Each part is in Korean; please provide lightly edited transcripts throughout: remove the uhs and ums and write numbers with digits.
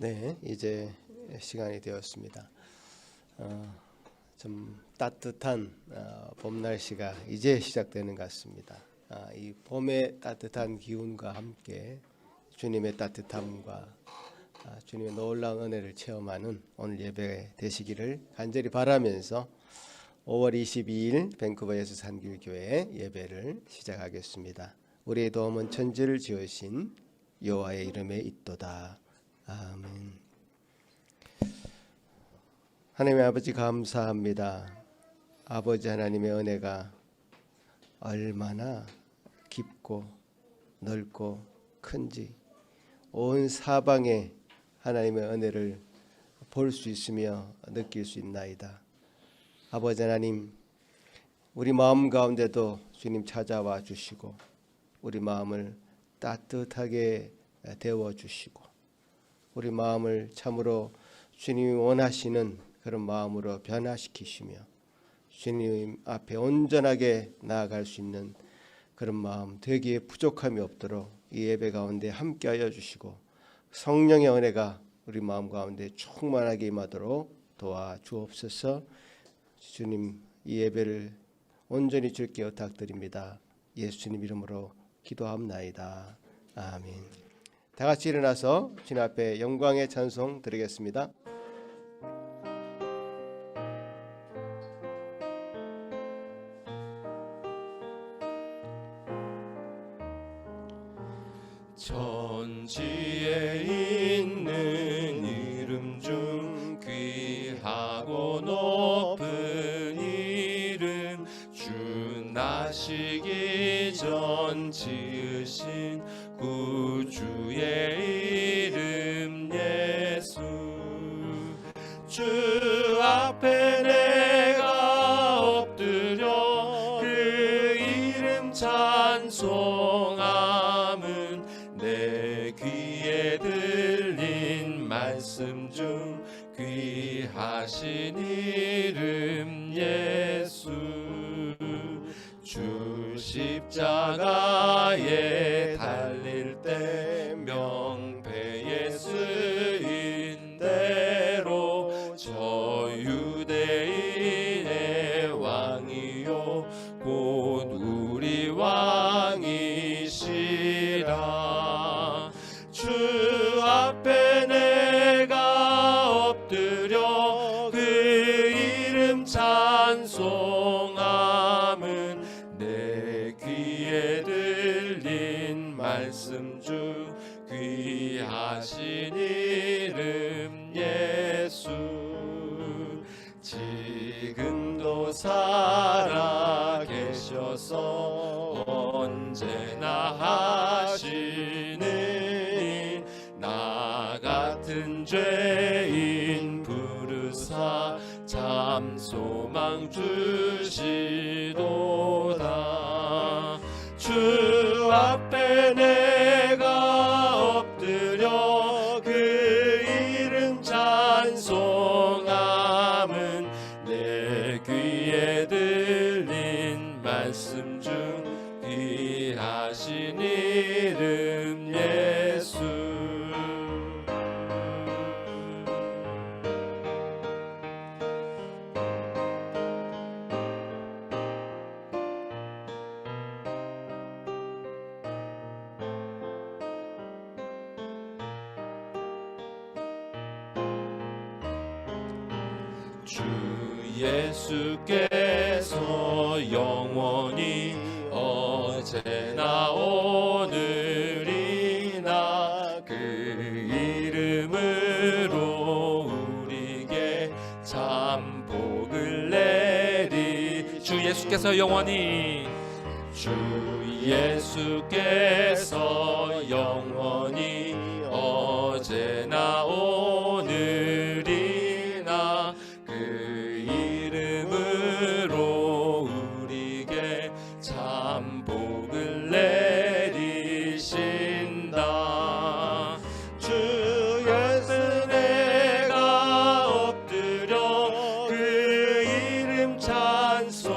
네, 이제 시간이 되었습니다. 좀 따뜻한 봄 날씨가 이제 시작되는 것 같습니다. 이 봄의 따뜻한 기운과 함께 주님의 따뜻함과 주님의 놀라운 은혜를 체험하는 오늘 예배 되시기를 간절히 바라면서 5월 22일 밴쿠버 예수 한길교회 예배를 시작하겠습니다. 우리의 도움은 천지를 지으신 여호와의 이름에 있도다. 아멘. 하나님의 아버지 감사합니다. 아버지 하나님의 은혜가 얼마나 깊고 넓고 큰지 온 사방에 하나님의 은혜를 볼 수 있으며 느낄 수 있나이다. 아버지 하나님, 우리 마음 가운데도 주님 찾아와 주시고 우리 마음을 따뜻하게 데워 주시고 우리 마음을 참으로 주님이 원하시는 그런 마음으로 변화시키시며 주님 앞에 온전하게 나아갈 수 있는 그런 마음, 되기에 부족함이 없도록 이 예배 가운데 함께하여 주시고 성령의 은혜가 우리 마음 가운데 충만하게 임하도록 도와주옵소서. 주님, 이 예배를 온전히 주께 부탁드립니다. 예수님 이름으로 기도합나이다. 아멘. 다 같이 일어나서 주님 앞에 영광의 찬송 드리겠습니다. 천지에 있는 이름 중 귀하고 높은 이름, 주 나시기 전 지으신 구주의 이름 예수. 주 앞에 내가 엎드려 그 이름 찬송함은 내 귀에 들린 말씀 중 귀하신 이름 예수. 주 십자가에 달릴 때 명패에 쓰인 대로 저 유대인의 왕이요 곧 우리 왕이시라. 주 앞에 내가 엎드려 그 이름 찬송함은 내 귀에 들린 말씀 중 귀하신 이름 예수. 지금도 살아 계셔서 언제나 하시는 나 같은 죄인 부르사 참 소망 주시도다. 주 앞에 내가 엎드려 그 이름 찬송함은 내 귀에 들린 말씀 중 귀하신 이름 예수. 주 예수께서 영원히 어제나 오늘이나 그 이름으로 우리에게 참 복을 내리. 주 예수께서 영원히, 주 예수께서 영원히 어제나 오늘이나 그 이름으로 우리에게 참 복을 내리신다. 주 예수 내가 엎드려 그 이름 찬송함을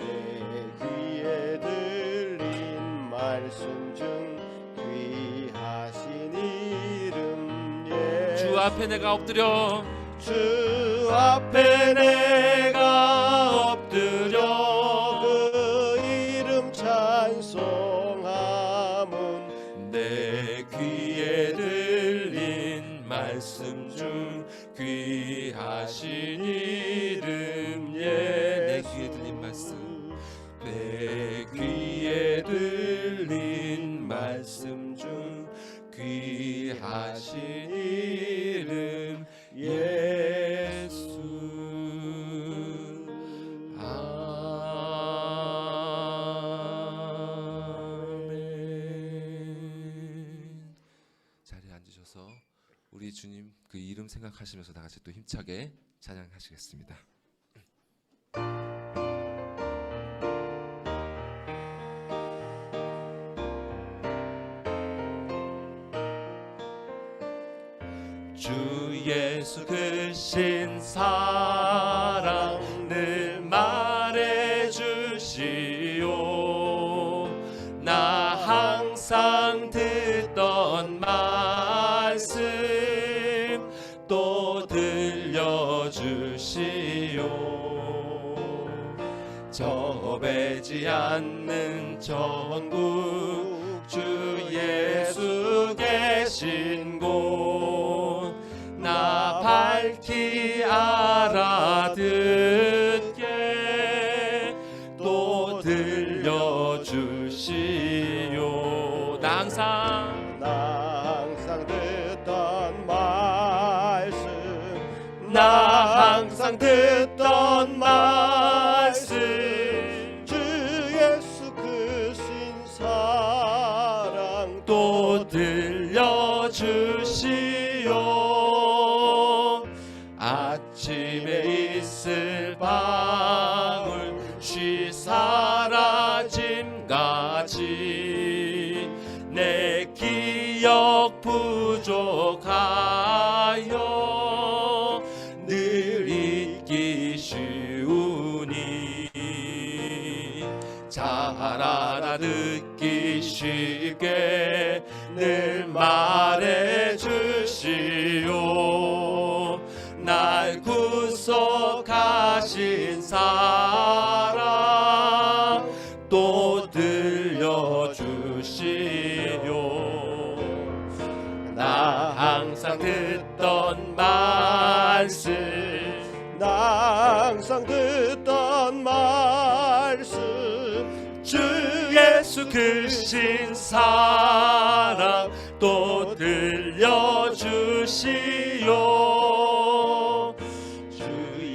내 귀에 들린 말씀 중 귀하신 앞에 내가 엎드려 주 앞에 내가 엎드려 그 이름 찬송함은 내 귀에 들린 말씀 중 귀하신 이름 내 귀에 들린 말씀 내 귀에 들린 말씀 중 귀하신 이름 예수. 아멘. 자리에 앉으셔서 우리 주님 그 이름 생각하시면서 다 같이 또 힘차게 찬양하시겠습니다. 주 예수 그 신사랑 늘 말해주시오. 나 항상 듣던 말씀 또 들려주시오. 저 배지 않는 천국 주 예수 계신 곳 나 밝히 알아듣게 또 들려주시오. 나 항상 듣던 말씀 나 항상 듣던 말씀 주 예수 그 신사랑 또 들려주시오. 아침에 있을 방울 쉬 사라짐같이 내 기억 부족하여 늘 잊기 쉬우니 잘 알아듣기 쉽게 늘 말해주시오. 날 구속하신 사랑 또 들려주시오. 나 항상 듣던 말씀 나 항상 듣던 말씀 주 예수 그 신사랑 또 들려주시오. 주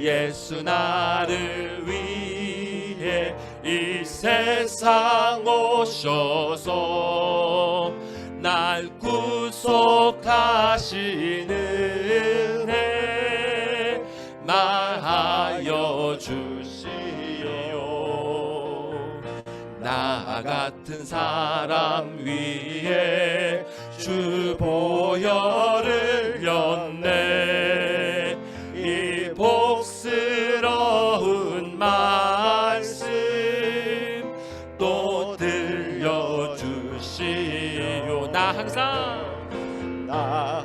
예수 나를 위해 이 세상 오셔서 날 구속하신 은혜 말하여 주시오. 나 같은 사람 위에 주 보혈을 흘렸네. 이 복스러운 말씀 또 들려주시오. 나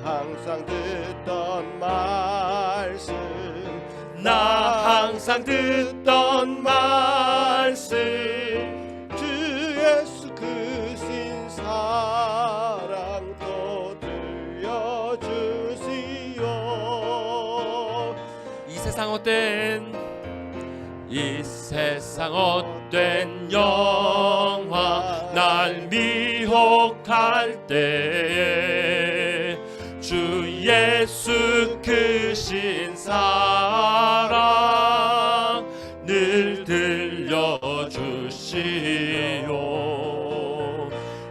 항상 듣던 말씀 나 항상 듣던 말씀 주 예수 그 신사랑 또 들려주시오. 이 세상 헛된 영화 날 미혹할 때에 주 예수 크신 사랑 늘 들려주시오.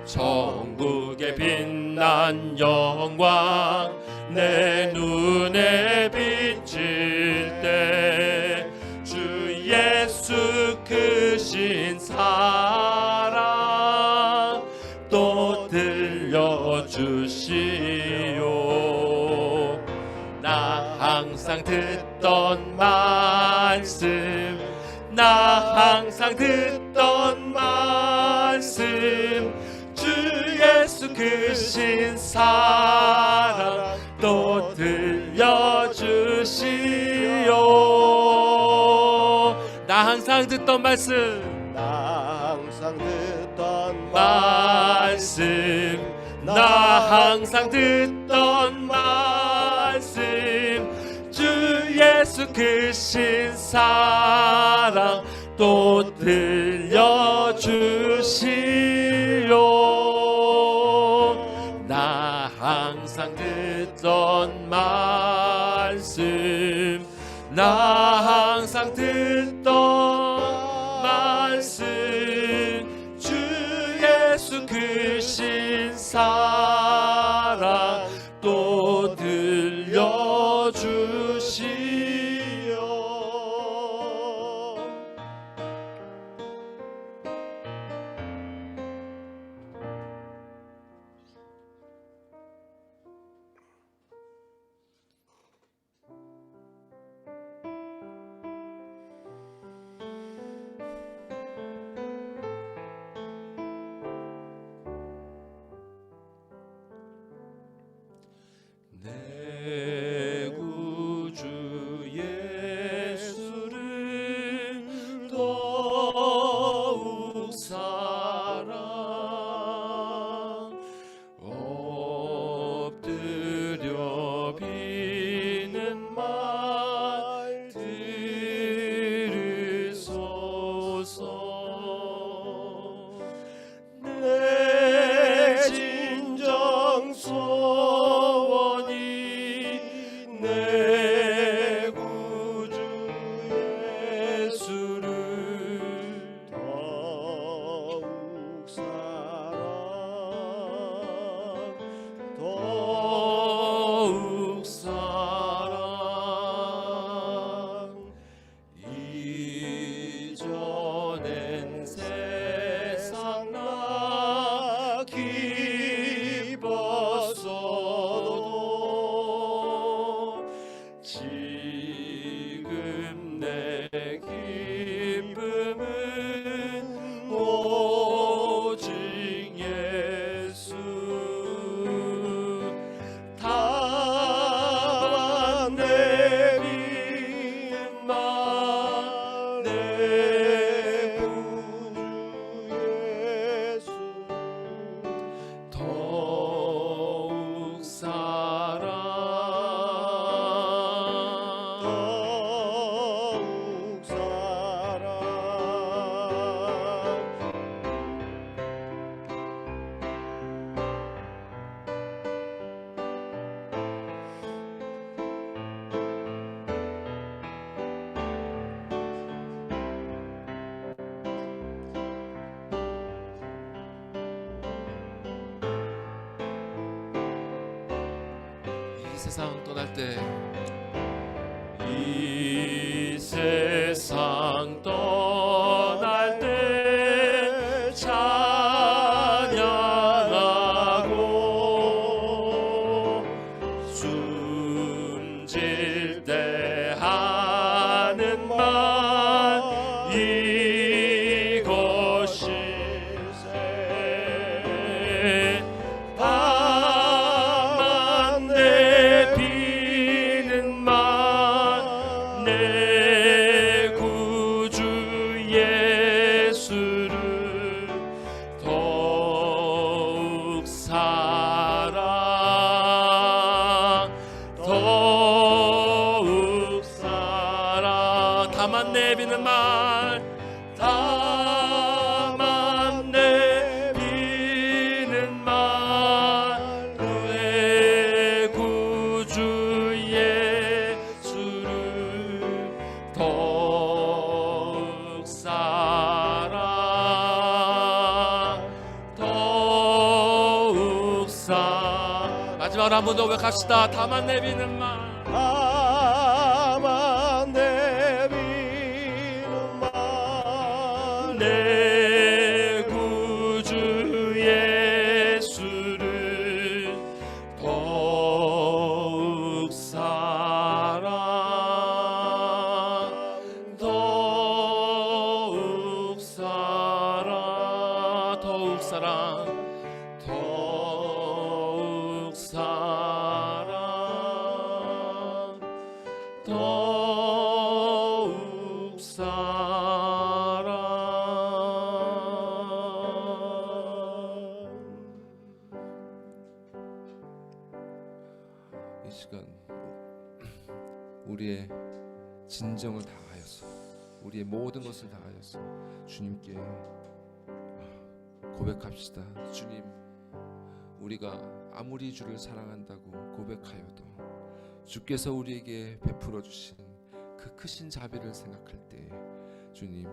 천국의 빛난 영광 내 눈에 비칠 때 주 예수 크신 사랑 또 들려주시오. 나 항상 듣던 말씀 나 항상 듣던 말씀 주 예수 크신 사랑 또 항상 듣던 말씀, 나 항상 듣던 말씀, 나 항상 듣던 말씀, 주 예수 크신 사랑 또 들려주시오. 나 항상 듣던 말씀, 나 항상 듣던 말씀, 주 예수 크신 사랑 또 들려주시오. 내 구주 예수를 더욱 사랑, 엎드려 비는 말 들으소서. 내 진정 소원이 내 구주 예수를 더욱 사랑, 더욱 사랑. 이전엔 세상 나 기뻤어도 지금 내 기쁨은 오직 예수. 다만 내리는 말 내 구주 예수 더욱 사랑, 더욱 사랑. 이 세상 떠날 때, 이 세상 떠날 때 찬양하고 숨질 때 하는 말 이것일세. 다만 내비는 말 내 구주 예수를 더욱 사랑, 더욱 사랑. 다만 내비는 말, 다만 내비는 말 내 구주 예수를 더욱 사랑, 더욱 사랑. 마지막으로 한 번 더 고백합시다. 다만 내비는 말, 다만 내비는 말 내 구주 예수를 더욱 사랑, 더욱 사랑, 더욱 사랑, 더욱 사랑, 더욱 사랑. 이 시간 우리의 진정을 다하여서 우리의 모든 것을 다하여서 주님께 고백합시다. 주님, 우리가 아무리 주를 사랑한다고 고백하여도 주께서 우리에게 베풀어 주신 그 크신 자비를 생각할 때 주님,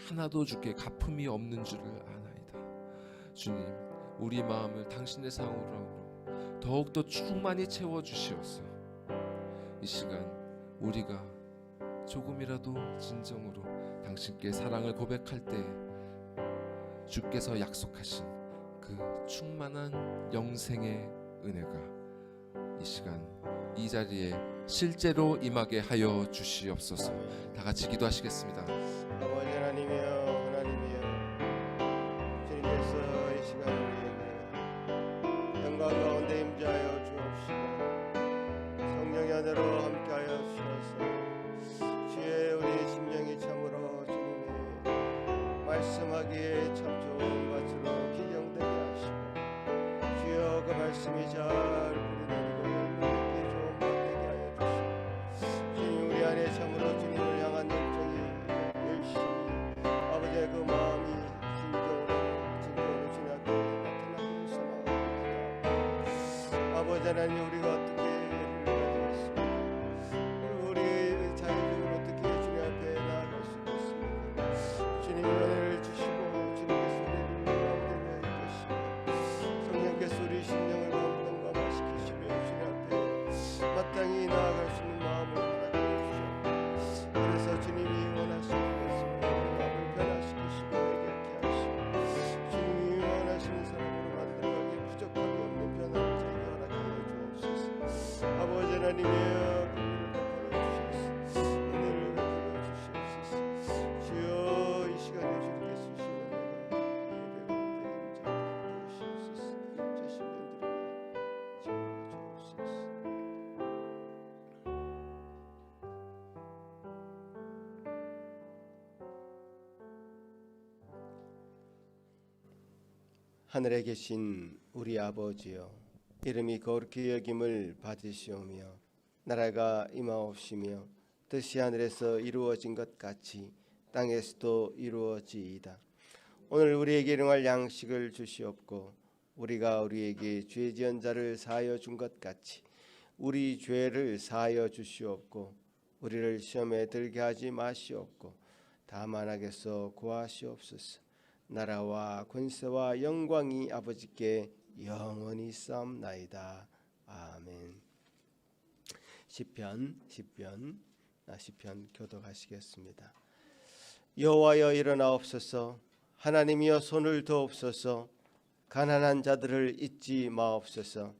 하나도 주께 갚음이 없는 줄을 아나이다. 주님, 우리 마음을 당신의 사랑으로 더욱더 충만히 채워주시옵소서. 이 시간 우리가 조금이라도 진정으로 당신께 사랑을 고백할 때 주께서 약속하신 그 충만한 영생의 은혜가 이 시간 이 자리에 실제로 임하게 하여 주시옵소서. 다 같이 기도하시겠습니다. 아버지 하나님이여, 하나님이여, 주님께서 이 시간 우리에게 영광 가운데 임재하여 주옵시고 성령의 은혜로 함께하여 주셔서 주의 우리 심령이 참으로 주님의 말씀하기에 참 좋은 것으로 기경되게 하시고 주여 그 말씀이 잘 뿌리내리고 열매맺기 좋은 것 되게 하여 주시고 주님 우리 안에 참으로 주님을 향한 열심히 아버지의 그 마음이 진정으로 주님 앞에 나타나기를 소망합니다. 아버지 하나님, 우리가 어떻게 가지겠습니까? 우리 자유적으로 어떻게 주님 앞에 나아갈 수 있겠습니까? 주님 은혜를 주시고 주님께서 우리를 가운데 이끄시고 성령께서 우리 심령을 가운데 감화시키시며 주님 앞에 마땅히 나아갈 수 있는 마음을 허락해 주시옵소서. 그래서 주님이 원하시는 것을 마음을 변화시키시고 해결케 하시고 주님이 원하시는 사람으로 만들어가기 부족함이 없는 변화를 자기 허락해 주옵소서. 아버지 하나님이여, 은혜를 베풀어 주시옵소서. 주여 이 시간에 주님께 주시는 은혜가 예배 가운데 임재하게 주시옵소서. 제 심령들을 채워주옵소서. 하늘에 계신 우리 아버지여, 이름이 거룩히 여김을 받으시오며 나라가 임하옵시며 뜻이 하늘에서 이루어진 것 같이 땅에서도 이루어지이다. 오늘 우리에게 일용할 양식을 주시옵고 우리가 우리에게 죄 지은 자를 사하여 준 것 같이 우리 죄를 사하여 주시옵고 우리를 시험에 들게 하지 마시옵고 다만 악에서 구하시옵소서. 나라와 권세와 영광이 아버지께 영원히 있사옵나이다. 아멘. 시편 교독하시겠습니다. 여호와여 일어나옵소서. 하나님이여 손을 드옵소서. 가난한 자들을 잊지 마옵소서.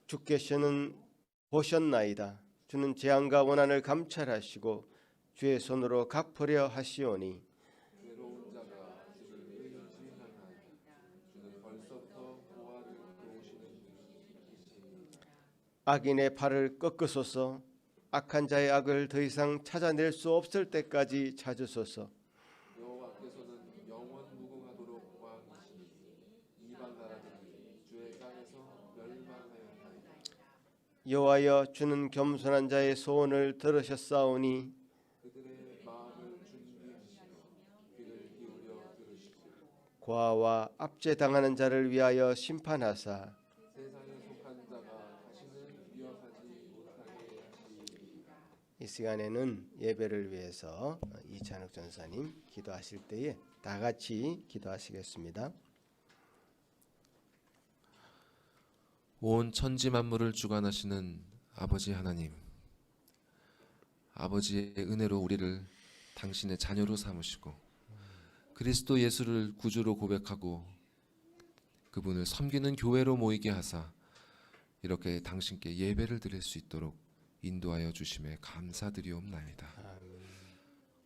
주께서는 보셨나이다. 주는 재앙과 원한을 감찰하시고 주의 손으로 갚으려 하시오니 악인의 팔을 꺾으소서. 악한 자의 악을 더 이상 찾아낼 수 없을 때까지 찾으소서. 여호와께서는 영원 무궁하도록 왕이시니 이방 나라들이 주의 땅에서 멸망하였나이다. 여호와여, 주는 겸손한 자의 소원을 들으셨사오니 그들의 마음을 준비하시며 귀를 기울여 들으시고 고아와 압제당하는 자를 위하여 심판하사 세상에 속한 자가 다시는 위협하지 못하게 하시리이다. 이 시간에는 예배를 위해서 이찬욱 전사님 기도하실 때에 다 같이 기도하시겠습니다. 온 천지 만물을 주관하시는 아버지 하나님, 아버지의 은혜로 우리를 당신의 자녀로 삼으시고 그리스도 예수를 구주로 고백하고 그분을 섬기는 교회로 모이게 하사 이렇게 당신께 예배를 드릴 수 있도록 인도하여 주심에 감사드리옵나이다.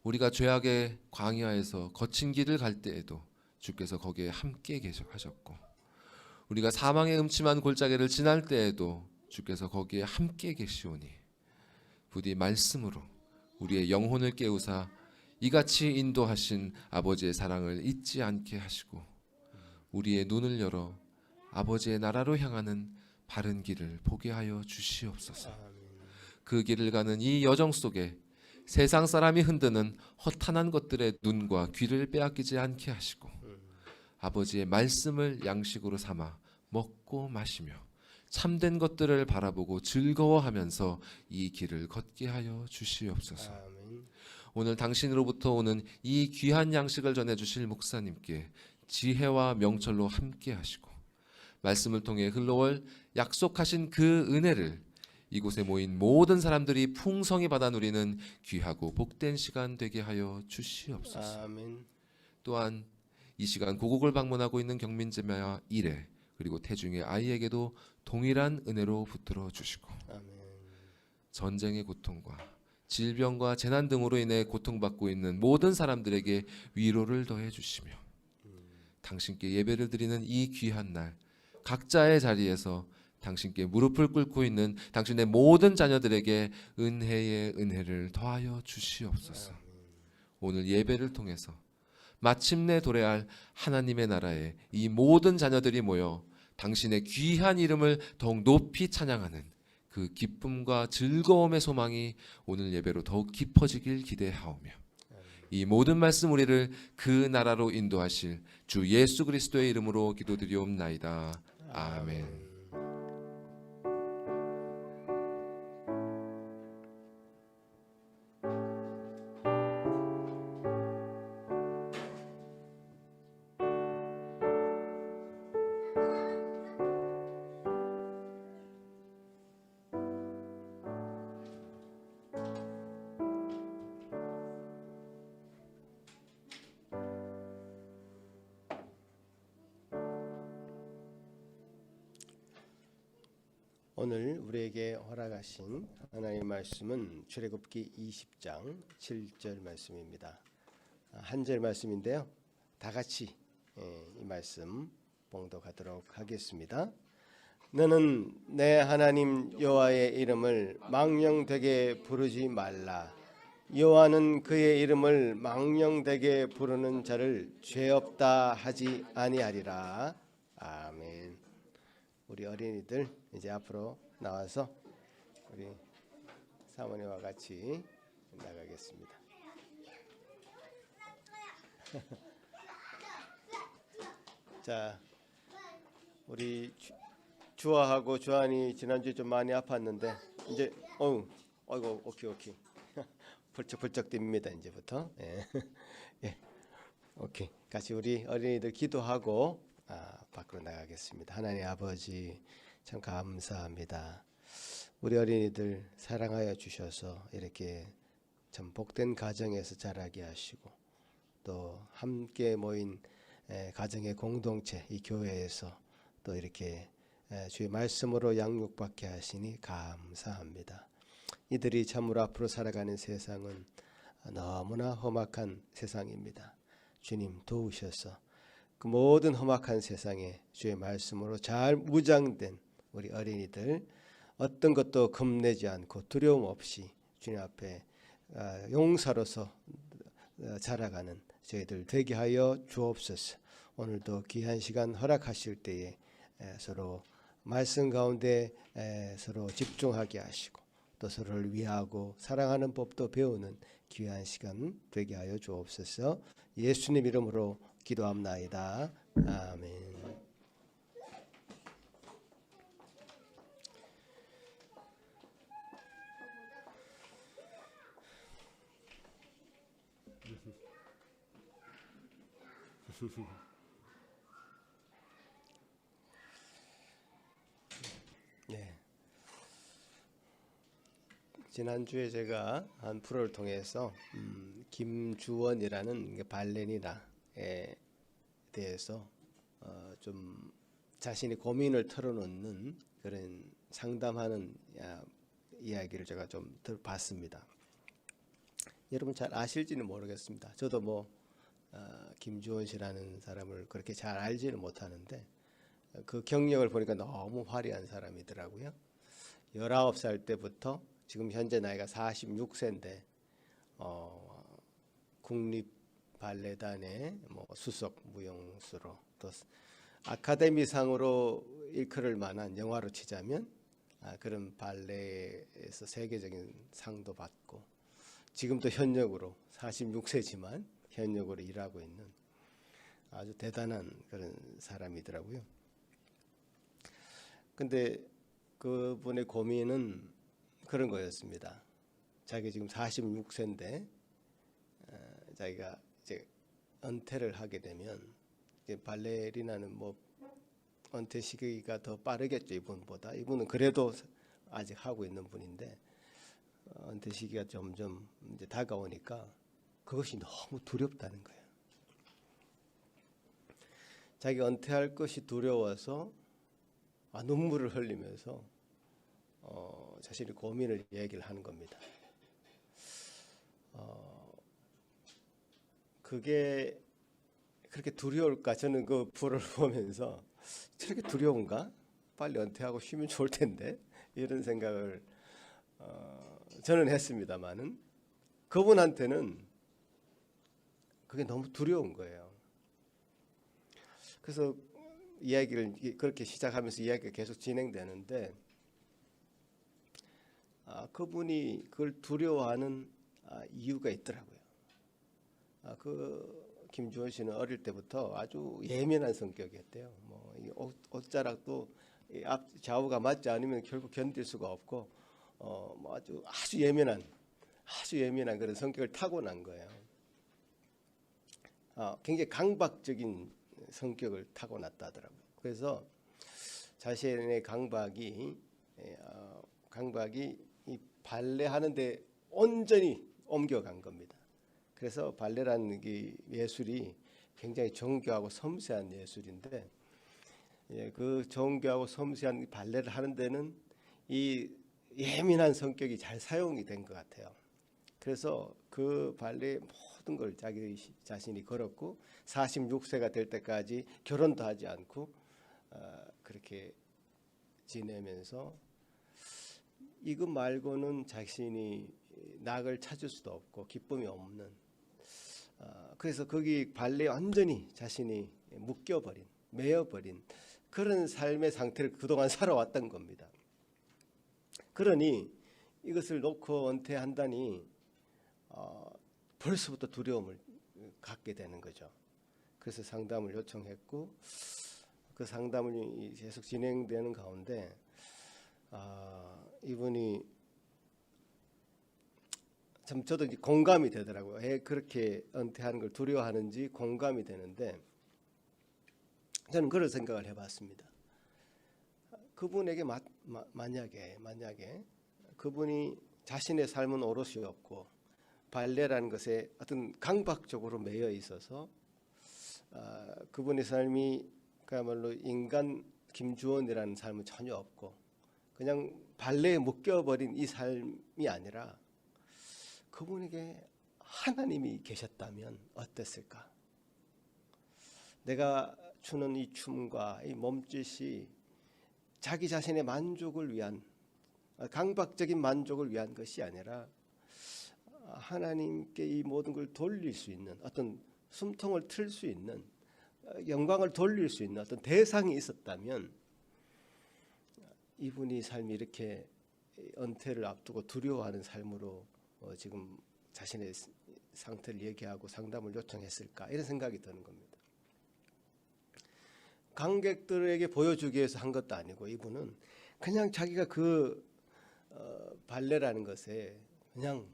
우리가 죄악의 광야에서 거친 길을 갈 때에도 주께서 거기에 함께 계셨고 우리가 사망의 음침한 골짜기를 지날 때에도 주께서 거기에 함께 계시오니 부디 말씀으로 우리의 영혼을 깨우사 이같이 인도하신 아버지의 사랑을 잊지 않게 하시고 우리의 눈을 열어 아버지의 나라로 향하는 바른 길을 보게 하여 주시옵소서. 그 길을 가는 이 여정 속에 세상 사람이 흔드는 허탄한 것들의 눈과 귀를 빼앗기지 않게 하시고 아버지의 말씀을 양식으로 삼아 먹고 마시며 참된 것들을 바라보고 즐거워하면서 이 길을 걷게 하여 주시옵소서. 오늘 당신으로부터 오는 이 귀한 양식을 전해주실 목사님께 지혜와 명철로 함께 하시고 말씀을 통해 흘러올 약속하신 그 은혜를 이곳에 모인 모든 사람들이 풍성히 받아 누리는 귀하고 복된 시간 되게 하여 주시옵소서. 아멘. 또한 이 시간 고국을 방문하고 있는 경민자매와 일에 그리고 태중의 아이에게도 동일한 은혜로 붙들어 주시고 아멘. 전쟁의 고통과 질병과 재난 등으로 인해 고통받고 있는 모든 사람들에게 위로를 더해 주시며 당신께 예배를 드리는 이 귀한 날 각자의 자리에서 당신께 무릎을 꿇고 있는 당신의 모든 자녀들에게 은혜의 은혜를 더하여 주시옵소서. 오늘 예배를 통해서 마침내 도래할 하나님의 나라에 이 모든 자녀들이 모여 당신의 귀한 이름을 더욱 높이 찬양하는 그 기쁨과 즐거움의 소망이 오늘 예배로 더욱 깊어지길 기대하오며 이 모든 말씀 우리를 그 나라로 인도하실 주 예수 그리스도의 이름으로 기도드리옵나이다. 아멘. 오늘 우리에게 허락하신 하나님의 말씀은 출애굽기 20장 7절 말씀입니다. 한 절 말씀인데요. 다 같이 이 말씀 봉독하도록 하겠습니다. 너는 내 하나님 여호와의 이름을 망령되게 부르지 말라. 여호와는 그의 이름을 망령되게 부르는 자를 죄 없다 하지 아니하리라. 아멘. 우리 어린이들 이제 앞으로 나와서 우리 사모님과 같이 나가겠습니다. 자, 우리 주아하고 주한이 지난주에 좀 많이 아팠는데 이제 어이구 오케이 벌쩍벌쩍 뜁니다 이제부터. 예. 예. 오케이. 같이 우리 어린이들 기도하고 밖으로 나가겠습니다. 하나님 아버지 참 감사합니다. 우리 어린이들 사랑하여 주셔서 이렇게 참 복된 가정에서 자라게 하시고 또 함께 모인 가정의 공동체 이 교회에서 또 이렇게 주의 말씀으로 양육받게 하시니 감사합니다. 이들이 참으로 앞으로 살아가는 세상은 너무나 험악한 세상입니다. 주님 도우셔서 그 모든 험악한 세상에 주의 말씀으로 잘 무장된 우리 어린이들 어떤 것도 겁내지 않고 두려움 없이 주님 앞에 용사로서 자라가는 저희들 되게 하여 주옵소서. 오늘도 귀한 시간 허락하실 때에 서로 말씀 가운데 서로 집중하게 하시고 또 서로를 위하고 사랑하는 법도 배우는 귀한 시간 되게 하여 주옵소서. 예수님 이름으로 기도합나이다. 아멘. 네. 지난주에 제가 한 프로를 통해서 김주원이라는 발레리나에 대해서 좀 자신이 고민을 털어놓는 그런 상담하는 이야기를 제가 좀 들어봤습니다. 여러분 잘 아실지는 모르겠습니다. 저도 김주원 씨라는 사람을 그렇게 잘 알지는 못하는데 그 경력을 보니까 너무 화려한 사람이더라고요. 19살 때부터 지금 현재 나이가 46세인데 국립 발레단의 뭐 수석 무용수로 또 아카데미상으로 일컬을 만한 영화로 치자면 그런 발레에서 세계적인 상도 받고 지금도 현역으로 46세지만 현역으로 일하고 있는 아주 대단한 그런 사람이더라고요. 근데 그분의 고민은 그런 거였습니다. 자기 지금 46세인데 자기가 이제 은퇴를 하게 되면 발레리나는 뭐 은퇴 시기가 더 빠르겠죠, 이분보다. 이분은 그래도 아직 하고 있는 분인데 은퇴 시기가 점점 이제 다가오니까 그것이 너무 두렵다는 거예요. 자기가 은퇴할 것이 두려워서 눈물을 흘리면서 자신의 고민을 얘기를 하는 겁니다. 그게 그렇게 두려울까? 저는 그 불을 보면서 저렇게 두려운가? 빨리 은퇴하고 쉬면 좋을 텐데 이런 생각을 저는 했습니다만은 그분한테는 그게 너무 두려운 거예요. 그래서 이야기를 그렇게 시작하면서 이야기가 계속 진행되는데 그분이 그걸 두려워하는 이유가 있더라고요. 그 김주원 씨는 어릴 때부터 아주 예민한 성격이었대요. 뭐 옷자락도 앞 좌우가 맞지 않으면 결국 견딜 수가 없고 뭐 아주 예민한 그런 성격을 타고난 거예요. 굉장히 강박적인 성격을 타고났다더라고요. 그래서 자신의 강박이 이 발레 하는데 온전히 옮겨간 겁니다. 그래서 발레라는 이 예술이 굉장히 정교하고 섬세한 예술인데 그 정교하고 섬세한 발레를 하는 데는 이 예민한 성격이 잘 사용이 된 것 같아요. 그래서 그 발레의 모든 걸 자기 자신이 걸었고 46세가 될 때까지 결혼도 하지 않고 그렇게 지내면서 이거 말고는 자신이 낙을 찾을 수도 없고 기쁨이 없는 그래서 거기 발레에 완전히 자신이 묶여버린 매여버린 그런 삶의 상태를 그동안 살아왔던 겁니다. 그러니 이것을 놓고 은퇴한다니 벌써부터 두려움을 갖게 되는 거죠. 그래서 상담을 요청했고 그 상담이 계속 진행되는 가운데 이분이 참 저도 이제 공감이 되더라고요. 왜 그렇게 은퇴하는 걸 두려워하는지 공감이 되는데 저는 그런 생각을 해봤습니다. 그분에게 만약에 그분이 자신의 삶은 오롯이 없고 발레라는 것에 어떤 강박적으로 매여 있어서 그분의 삶이 그야말로 인간 김주원이라는 삶은 전혀 없고 그냥 발레에 묶여버린 이 삶이 아니라 그분에게 하나님이 계셨다면 어땠을까? 내가 추는 이 춤과 이 몸짓이 자기 자신의 만족을 위한 강박적인 만족을 위한 것이 아니라 하나님께 이 모든 걸 돌릴 수 있는 어떤 숨통을 틀 수 있는 영광을 돌릴 수 있는 어떤 대상이 있었다면 이분이 삶이 이렇게 은퇴를 앞두고 두려워하는 삶으로 지금 자신의 상태를 얘기하고 상담을 요청했을까 이런 생각이 드는 겁니다. 관객들에게 보여주기 위해서 한 것도 아니고 이분은 그냥 자기가 그 발레라는 것에 그냥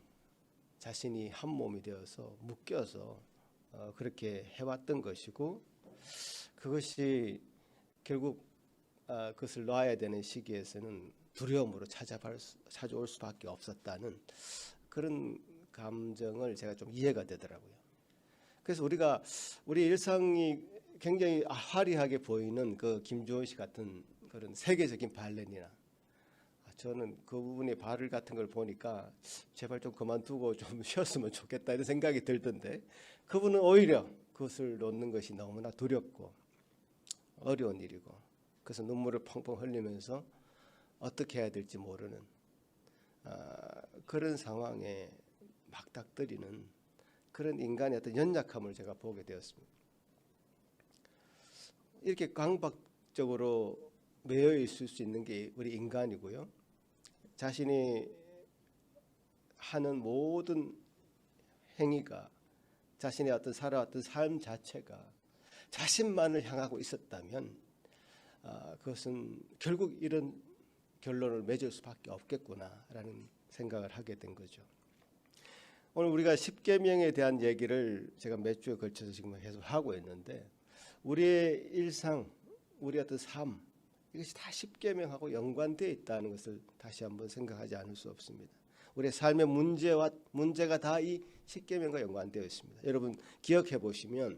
자신이 한 몸이 되어서 묶여서 그렇게 해왔던 것이고 그것이 결국 그것을 놔야 되는 시기에서는 두려움으로 찾아올 수밖에 없었다는 그런 감정을 제가 좀 이해가 되더라고요. 그래서 우리 일상이 굉장히 화려하게 보이는 그 김주원 씨 같은 그런 세계적인 발레리나 저는 그분의 발을 같은 걸 보니까 제발 좀 그만두고 좀 쉬었으면 좋겠다 이런 생각이 들던데 그분은 오히려 그것을 놓는 것이 너무나 두렵고 어려운 일이고 그래서 눈물을 펑펑 흘리면서 어떻게 해야 될지 모르는 그런 상황에 막닥뜨리는 그런 인간의 어떤 연약함을 제가 보게 되었습니다. 이렇게 강박적으로 매여 있을 수 있는 게 우리 인간이고요. 자신이 하는 모든 행위가, 자신의 어떤 살아왔던 삶 자체가 자신만을 향하고 있었다면 그것은 결국 이런 결론을 맺을 수밖에 없겠구나라는 생각을 하게 된 거죠. 오늘 우리가 십계명에 대한 얘기를 제가 몇 주에 걸쳐서 지금 계속 하고 있는데, 우리의 일상, 우리의 어떤 삶, 이것이 다 십계명하고 연관되어 있다는 것을 다시 한번 생각하지 않을 수 없습니다. 우리의 삶의 문제가 다 이 십계명과 연관되어 있습니다. 여러분 기억해 보시면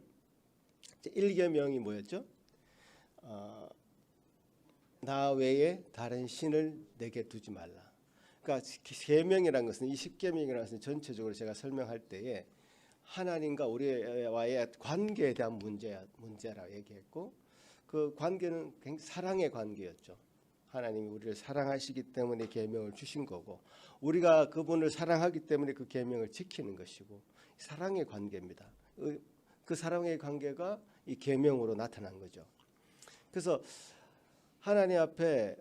1계명이 뭐였죠? 나 외에 다른 신을 내게 두지 말라. 그러니까 계명이라는 것은, 이 십계명이라는 것은 전체적으로 제가 설명할 때에 하나님과 우리와의 관계에 대한 문제라고 얘기했고, 그 관계는 굉장히 사랑의 관계였죠. 하나님이 우리를 사랑하시기 때문에 계명을 주신 거고, 우리가 그분을 사랑하기 때문에 그 계명을 지키는 것이고, 사랑의 관계입니다. 그 사랑의 관계가 이 계명으로 나타난 거죠. 그래서 하나님 앞에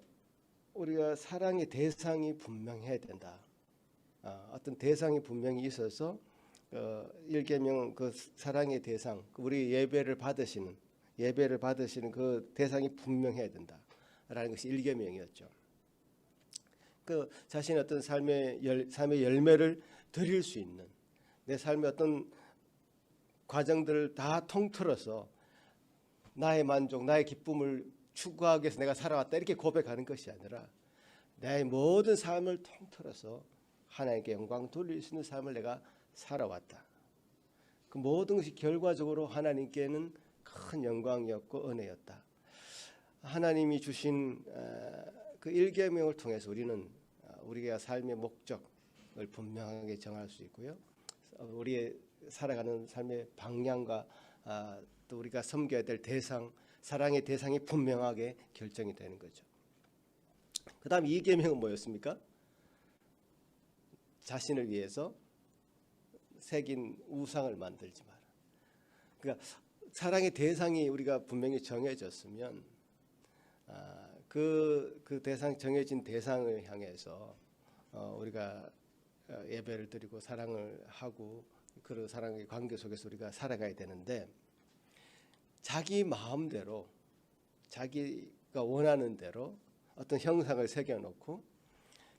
우리가 사랑의 대상이 분명해야 된다. 어떤 대상이 분명히 있어서 1계명 그 사랑의 대상, 우리 예배를 받으시는 그 대상이 분명해야 된다라는 것이 1계명이었죠. 그 자신의 어떤 삶의 열매를 드릴 수 있는, 내 삶의 어떤 과정들을 다 통틀어서 나의 만족, 나의 기쁨을 추구하기 위해서 내가 살아왔다, 이렇게 고백하는 것이 아니라 나의 모든 삶을 통틀어서 하나님께 영광 돌릴 수 있는 삶을 내가 살아왔다. 그 모든 것이 결과적으로 하나님께는 큰 영광이었고 은혜였다. 하나님이 주신 그 1계명을 통해서 우리는 우리가 삶의 목적을 분명하게 정할 수 있고요. 우리의 살아가는 삶의 방향과 또 우리가 섬겨야 될 대상, 사랑의 대상이 분명하게 결정이 되는 거죠. 그 다음 2계명은 뭐였습니까? 자신을 위해서 새긴 우상을 만들지 마라. 그러니까 사랑의 대상이 우리가 분명히 정해졌으면 그 대상, 정해진 대상을 향해서 우리가 예배를 드리고 사랑을 하고 그 사랑의 관계 속에서 우리가 살아가야 되는데, 자기 마음대로 자기가 원하는 대로 어떤 형상을 새겨놓고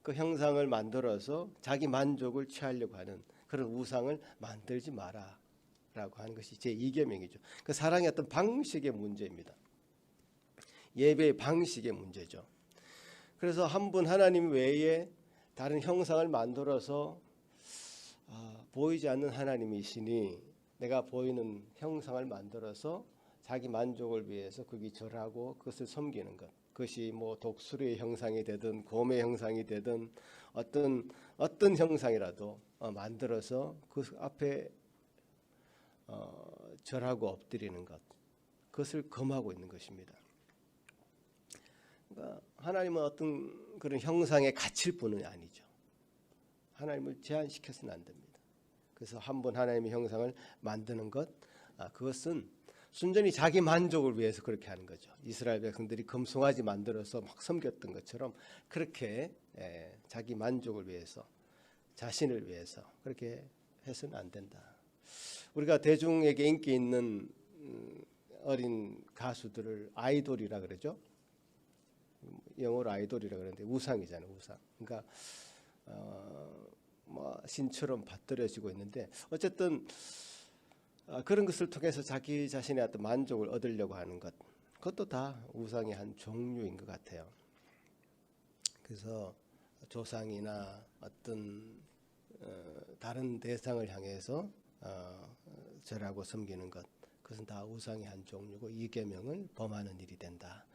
그 형상을 만들어서 자기 만족을 취하려고 하는 그런 우상을 만들지 마라 라고 하는 것이 제2계명이죠. 그 사랑의 어떤 방식의 문제입니다. 예배의 방식의 문제죠. 그래서 한 분 하나님 외에 다른 형상을 만들어서 보이지 않는 하나님이시니 내가 보이는 형상을 만들어서 자기 만족을 위해서 거기 절하고 그것을 섬기는 것, 그것이 뭐 독수리의 형상이 되든 곰의 형상이 되든 어떤 형상이라도 만들어서 그 앞에 절하고 엎드리는 것, 그것을 금하고 있는 것입니다. 그러니까 하나님은 어떤 그런 형상에 갇힐 분은 아니죠. 하나님을 제한시켜서는 안 됩니다. 그래서 한 번 하나님의 형상을 만드는 것, 그것은 순전히 자기 만족을 위해서 그렇게 하는 거죠. 이스라엘 백성들이 금송아지 만들어서 막 섬겼던 것처럼 그렇게 자기 만족을 위해서, 자신을 위해서 그렇게 해서는 안 된다. 우리가 대중에게 인기 있는 어린 가수들을 아이돌이라 그러죠. 영어로 아이돌이라 그러는데 우상이잖아요, 우상. 그러니까 뭐 신처럼 받들여지고 있는데, 어쨌든 그런 것을 통해서 자기 자신의 어떤 만족을 얻으려고 하는 것, 그것도 다 우상의 한 종류인 것 같아요. 그래서 조상이나 어떤 다른 대상을 향해서 절하고 섬기는 것, 그것은 다 우상의 한 종류고 2계명을 범하는 일이 된다.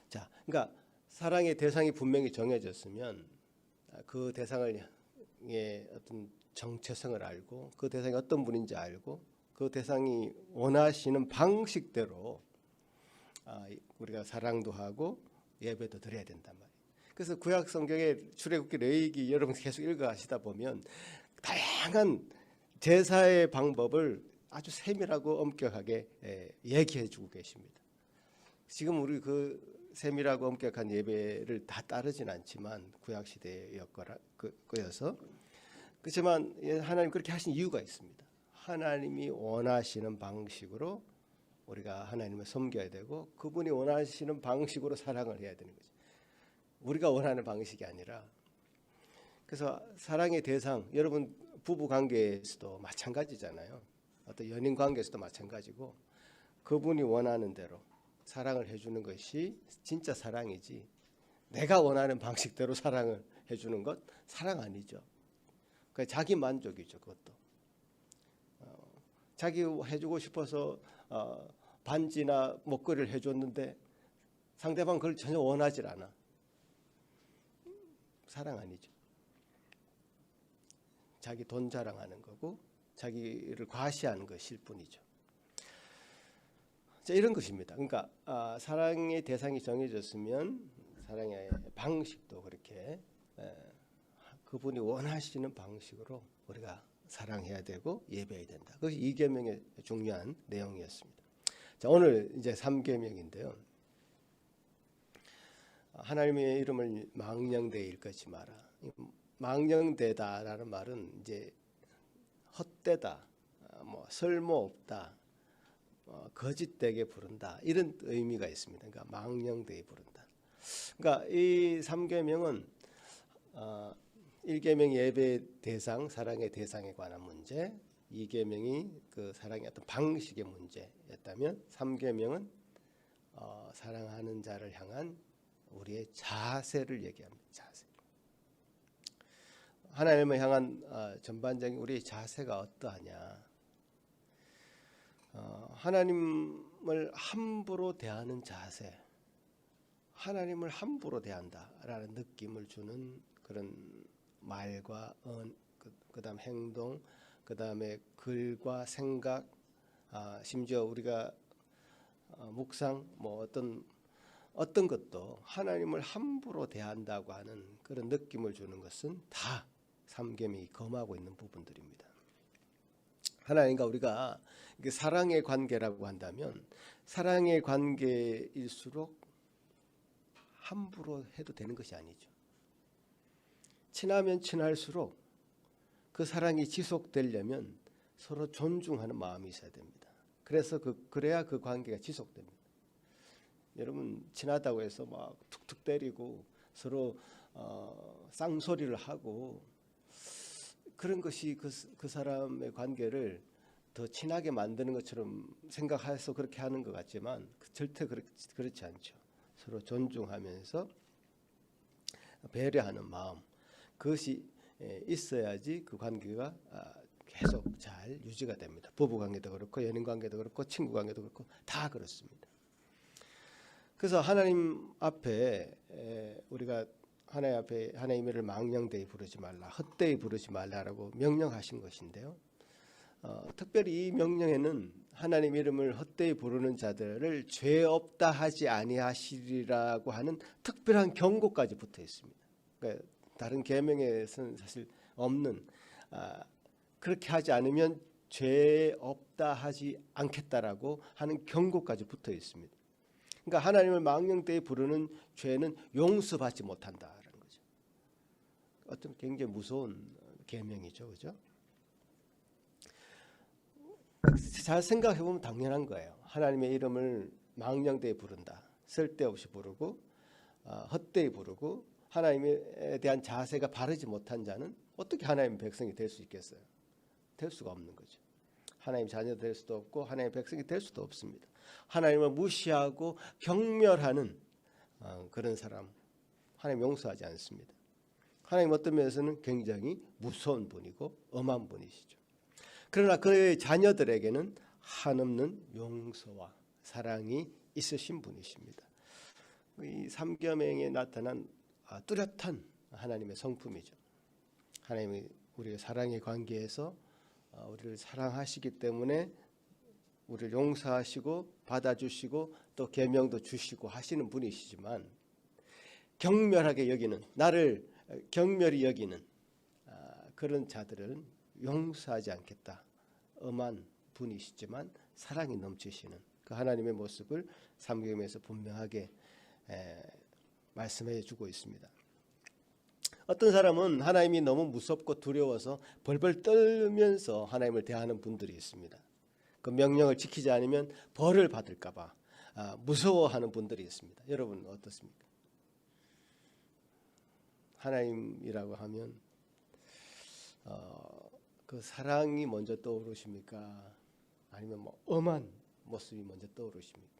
자, 그러니까 사랑의 대상이 분명히 정해졌으면 그 대상의 어떤 정체성을 알고 그 대상이 어떤 분인지 알고 그 대상이 원하시는 방식대로 우리가 사랑도 하고 예배도 드려야 된단 말이에요. 그래서 구약 성경의 출애굽기 레위기 여러분 계속 읽어가시다 보면 다양한 제사의 방법을 아주 세밀하고 엄격하게 얘기해 주고 계십니다. 지금 우리 그 세밀하고 엄격한 예배를 다 따르진 않지만 구약 시대였어서 그렇지만 하나님 그렇게 하신 이유가 있습니다. 하나님이 원하시는 방식으로 우리가 하나님을 섬겨야 되고 그분이 원하시는 방식으로 사랑을 해야 되는 거죠. 우리가 원하는 방식이 아니라. 그래서 사랑의 대상, 여러분 부부 관계에서도 마찬가지잖아요. 어떤 연인 관계에서도 마찬가지고 그분이 원하는 대로 사랑을 해주는 것이 진짜 사랑이지, 내가 원하는 방식대로 사랑을 해주는 것 사랑 아니죠. 그러니까 자기 만족이죠. 그것도 자기 해주고 싶어서 반지나 목걸이를 해줬는데 상대방 그걸 전혀 원하지 않아. 사랑 아니죠. 자기 돈 자랑하는 거고 자기를 과시하는 것일 뿐이죠. 자, 이런 것입니다. 그러니까 사랑의 대상이 정해졌으면 사랑의 방식도 그렇게 그분이 원하시는 방식으로 우리가 사랑해야 되고 예배해야 된다. 그것이 2계명의 중요한 내용이었습니다. 자, 오늘 이제 3계명인데요. 하나님의 이름을 망령되이 일컫지 마라. 망령되다라는 말은 이제 헛되다, 뭐 쓸모없다, 거짓되게 부른다, 이런 의미가 있습니다. 그러니까 망령되이 부른다. 그러니까 이 3계명은 1계명 예배 대상, 사랑의 대상에 관한 문제, 2계명이 그 사랑의 어떤 방식의 문제였다면 3계명은 사랑하는 자를 향한 우리의 자세를 얘기합니다. 자세. 하나님을 향한 전반적인 우리의 자세가 어떠하냐. 하나님을 함부로 대하는 자세, 하나님을 함부로 대한다라는 느낌을 주는 그런 말과 그다음 행동, 그다음에 글과 생각, 심지어 우리가 묵상, 뭐 어떤 것도 하나님을 함부로 대한다고 하는 그런 느낌을 주는 것은 다 3계명이 검하고 있는 부분들입니다. 하나님과 우리가 사랑의 관계라고 한다면 사랑의 관계일수록 함부로 해도 되는 것이 아니죠. 친하면 친할수록 그 사랑이 지속되려면 서로 존중하는 마음이 있어야 됩니다. 그래야 그 관계가 지속됩니다. 여러분 친하다고 해서 막 툭툭 때리고 서로 쌍소리를 하고 그런 것이 그 사람의 관계를 더 친하게 만드는 것처럼 생각해서 그렇게 하는 것 같지만 절대 그렇지 않죠. 서로 존중하면서 배려하는 마음, 그것이 있어야지 그 관계가 계속 잘 유지가 됩니다. 부부 관계도 그렇고 연인 관계도 그렇고 친구 관계도 그렇고 다 그렇습니다. 그래서 하나님 앞에 우리가 하나님 앞에 하나님의 이름을 망령되이 부르지 말라, 헛되이 부르지 말라라고 명령하신 것인데요. 특별히 이 명령에는 하나님 이름을 헛되이 부르는 자들을 죄 없다 하지 아니하시리라고 하는 특별한 경고까지 붙어 있습니다. 그러니까 다른 계명에서는 사실 없는, 그렇게 하지 않으면 죄 없다 하지 않겠다라고 하는 경고까지 붙어 있습니다. 그러니까 하나님을 망령되이 부르는 죄는 용서받지 못한다라는 거죠. 어떤 굉장히 무서운 계명이죠, 그죠? 잘 생각해 보면 당연한 거예요. 하나님의 이름을 망령되이 부른다, 쓸데없이 부르고 헛되이 부르고 하나님에 대한 자세가 바르지 못한 자는 어떻게 하나님의 백성이 될 수 있겠어요? 될 수가 없는 거죠. 하나님 자녀 될 수도 없고 하나님의 백성이 될 수도 없습니다. 하나님을 무시하고 경멸하는 그런 사람 하나님 용서하지 않습니다. 하나님 어떤 면에서는 굉장히 무서운 분이고 엄한 분이시죠. 그러나 그의 자녀들에게는 한없는 용서와 사랑이 있으신 분이십니다. 이 3계명에 나타난 뚜렷한 하나님의 성품이죠. 하나님이 우리의 사랑의 관계에서 우리를 사랑하시기 때문에 우리를 용서하시고 받아주시고 또 계명도 주시고 하시는 분이시지만 경멸하게 여기는, 나를 경멸히 여기는 그런 자들은 용서하지 않겠다. 엄한 분이시지만 사랑이 넘치시는 그 하나님의 모습을 삼복음에서 분명하게 말씀해 주고 있습니다. 어떤 사람은 하나님이 너무 무섭고 두려워서 벌벌 떨면서 하나님을 대하는 분들이 있습니다. 그 명령을 지키지 않으면 벌을 받을까 봐 무서워하는 분들이 있습니다. 여러분 어떻습니까? 하나님이라고 하면 그 사랑이 먼저 떠오르십니까? 아니면 뭐 엄한 모습이 먼저 떠오르십니까?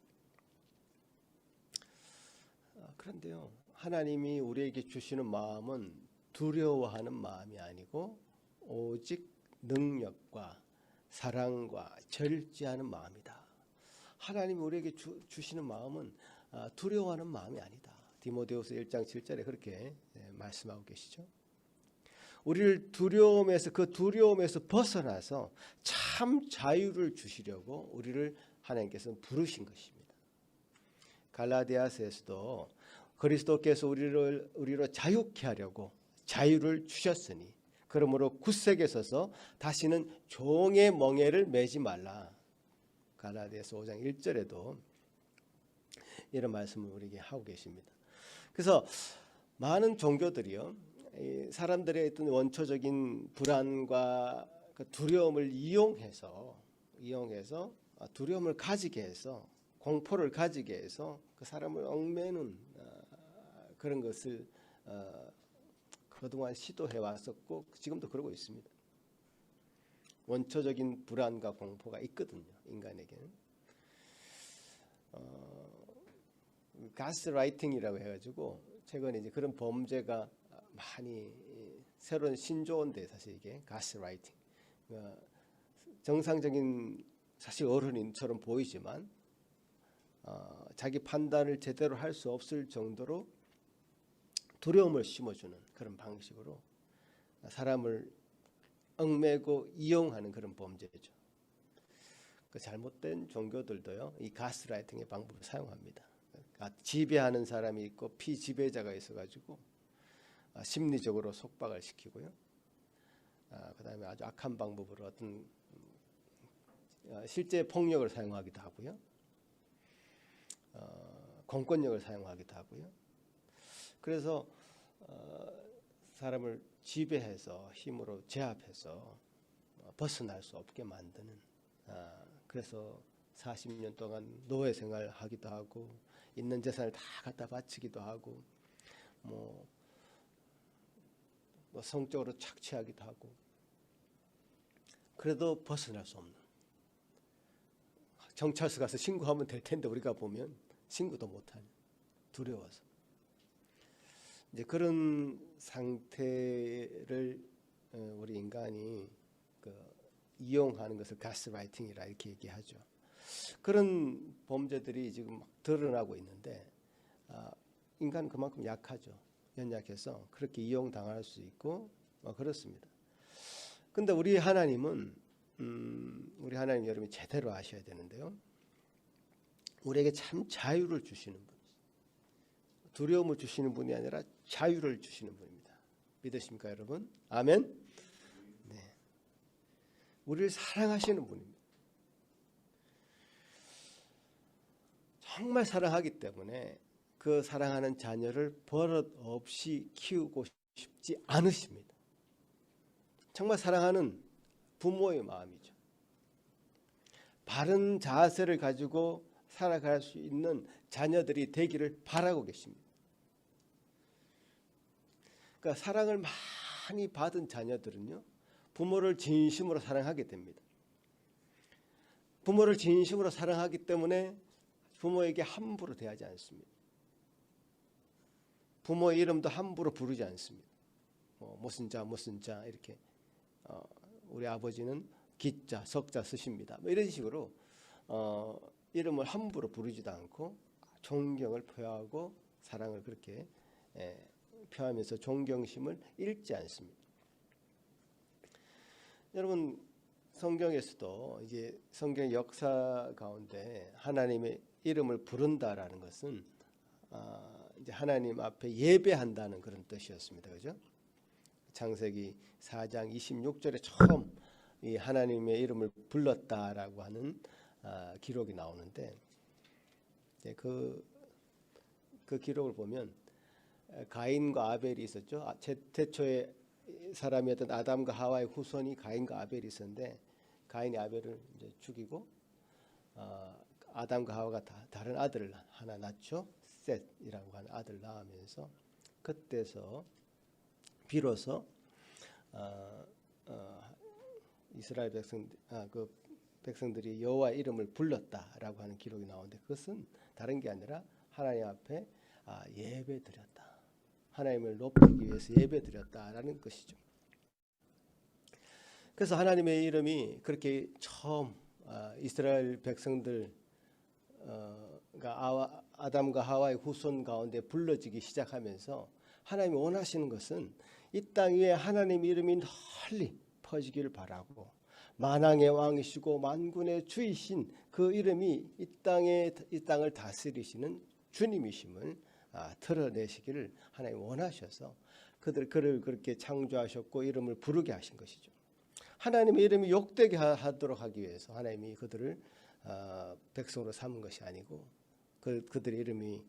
그런데요, 하나님이 우리에게 주시는 마음은 두려워하는 마음이 아니고 오직 능력과 사랑과 절제하는 마음이다. 하나님이 우리에게 주시는 마음은 두려워하는 마음이 아니다. 디모데후서 1장 7절에 그렇게 말씀하고 계시죠. 우리를 그 두려움에서 벗어나서 참 자유를 주시려고 우리를 하나님께서는 부르신 것입니다. 갈라디아서에서도 그리스도께서 우리로 자유케 하려고 자유를 주셨으니 그러므로 굳세게 서서 다시는 종의 멍에를 매지 말라. 갈라디아서 5장 1절에도 이런 말씀을 우리에게 하고 계십니다. 그래서 많은 종교들이요, 사람들의 어떤 원초적인 불안과 그 두려움을 이용해서 두려움을 가지게 해서 공포를 가지게 해서 그 사람을 얽매는 그런 것을 그동안 시도해 왔었고 지금도 그러고 있습니다. 원초적인 불안과 공포가 있거든요, 인간에게는. 가스라이팅이라고 해가지고 최근에 이제 그런 범죄가 많이 새로운 신조어인데 사실 이게 가스라이팅. 정상적인 사실 어른인처럼 보이지만 자기 판단을 제대로 할 수 없을 정도로 두려움을 심어주는 그런 방식으로 사람을 얽매고 이용하는 그런 범죄죠. 그 잘못된 종교들도요, 이 가스라이팅의 방법을 사용합니다. 지배하는 사람이 있고 피지배자가 있어가지고 심리적으로 속박을 시키고요. 그다음에 아주 악한 방법으로 어떤 실제 폭력을 사용하기도 하고요. 공권력을 사용하기도 하고요. 그래서 사람을 지배해서 힘으로 제압해서 벗어날 수 없게 만드는, 그래서 40년 동안 노예 생활하기도 하고 있는 재산을 다 갖다 바치기도 하고 뭐 성적으로 착취하기도 하고 그래도 벗어날 수 없는, 경찰서 가서 신고하면 될 텐데 우리가 보면 신고도 못하는, 두려워서 이제 그런 상태를 우리 인간이 이용하는 것을 가스라이팅이라 이렇게 얘기하죠. 그런 범죄들이 지금 막 드러나고 있는데 인간은 그만큼 약하죠. 연약해서 그렇게 이용당할 수 있고 그렇습니다. 근데 우리 하나님은 여러분이 제대로 아셔야 되는데요, 우리에게 참 자유를 주시는 분, 두려움을 주시는 분이 아니라 자유를 주시는 분입니다. 믿으십니까 여러분? 아멘. 네. 우리를 사랑하시는 분입니다. 정말 사랑하기 때문에 그 사랑하는 자녀를 버릇 없이 키우고 싶지 않으십니다. 정말 사랑하는 부모의 마음이죠. 바른 자세를 가지고 살아갈 수 있는 자녀들이 되기를 바라고 계십니다. 그러니까 사랑을 많이 받은 자녀들은요, 부모를 진심으로 사랑하게 됩니다. 부모를 진심으로 사랑하기 때문에 부모에게 함부로 대하지 않습니다. 부모의 이름도 함부로 부르지 않습니다. 무슨 자 이렇게 우리 아버지는 기자, 석자 쓰십니다. 이런 식으로 이름을 함부로 부르지도 않고 존경을 표하고 사랑을 그렇게 표하면서 존경심을 잃지 않습니다. 여러분, 성경에서도 이제 성경 역사 가운데 하나님의 이름을 부른다라는 것은 이제 하나님 앞에 예배한다는 그런 뜻이었습니다. 그죠? 창세기 4장 26절에 처음 이 하나님의 이름을 불렀다라고 하는 기록이 나오는데, 이제 그 기록을 보면 가인과 아벨이 있었죠. 태초에 사람이었던 아담과 하와의 후손이 가인과 아벨이 있었는데, 가인이 아벨을 이제 죽이고 아담과 하와가 다른 아들을 하나 낳죠. 셋이라고 하는 아들 낳으면서 그때서 비로소 이스라엘 백성들이 여호와의 이름을 불렀다라고 하는 기록이 나오는데, 그것은 다른 게 아니라 하나님 앞에 예배드렸다, 하나님을 높이기 위해서 예배드렸다라는 것이죠. 그래서 하나님의 이름이 그렇게 처음 이스라엘 백성들 아담과 하와의 후손 가운데 불러지기 시작하면서 하나님이 원하시는 것은 이 땅 위에 하나님 이름이 널리 퍼지기를 바라고, 만왕의 왕이시고 만군의 주이신 그 이름이 이 땅을 다스리시는 주님이심을 드러내시기를 하나님 원하셔서 그를 그렇게 창조하셨고 이름을 부르게 하신 것이죠. 하나님의 이름이 욕되게 하도록 하기 위해서 하나님이 그들을 백성으로 삼은 것이 아니고, 그들이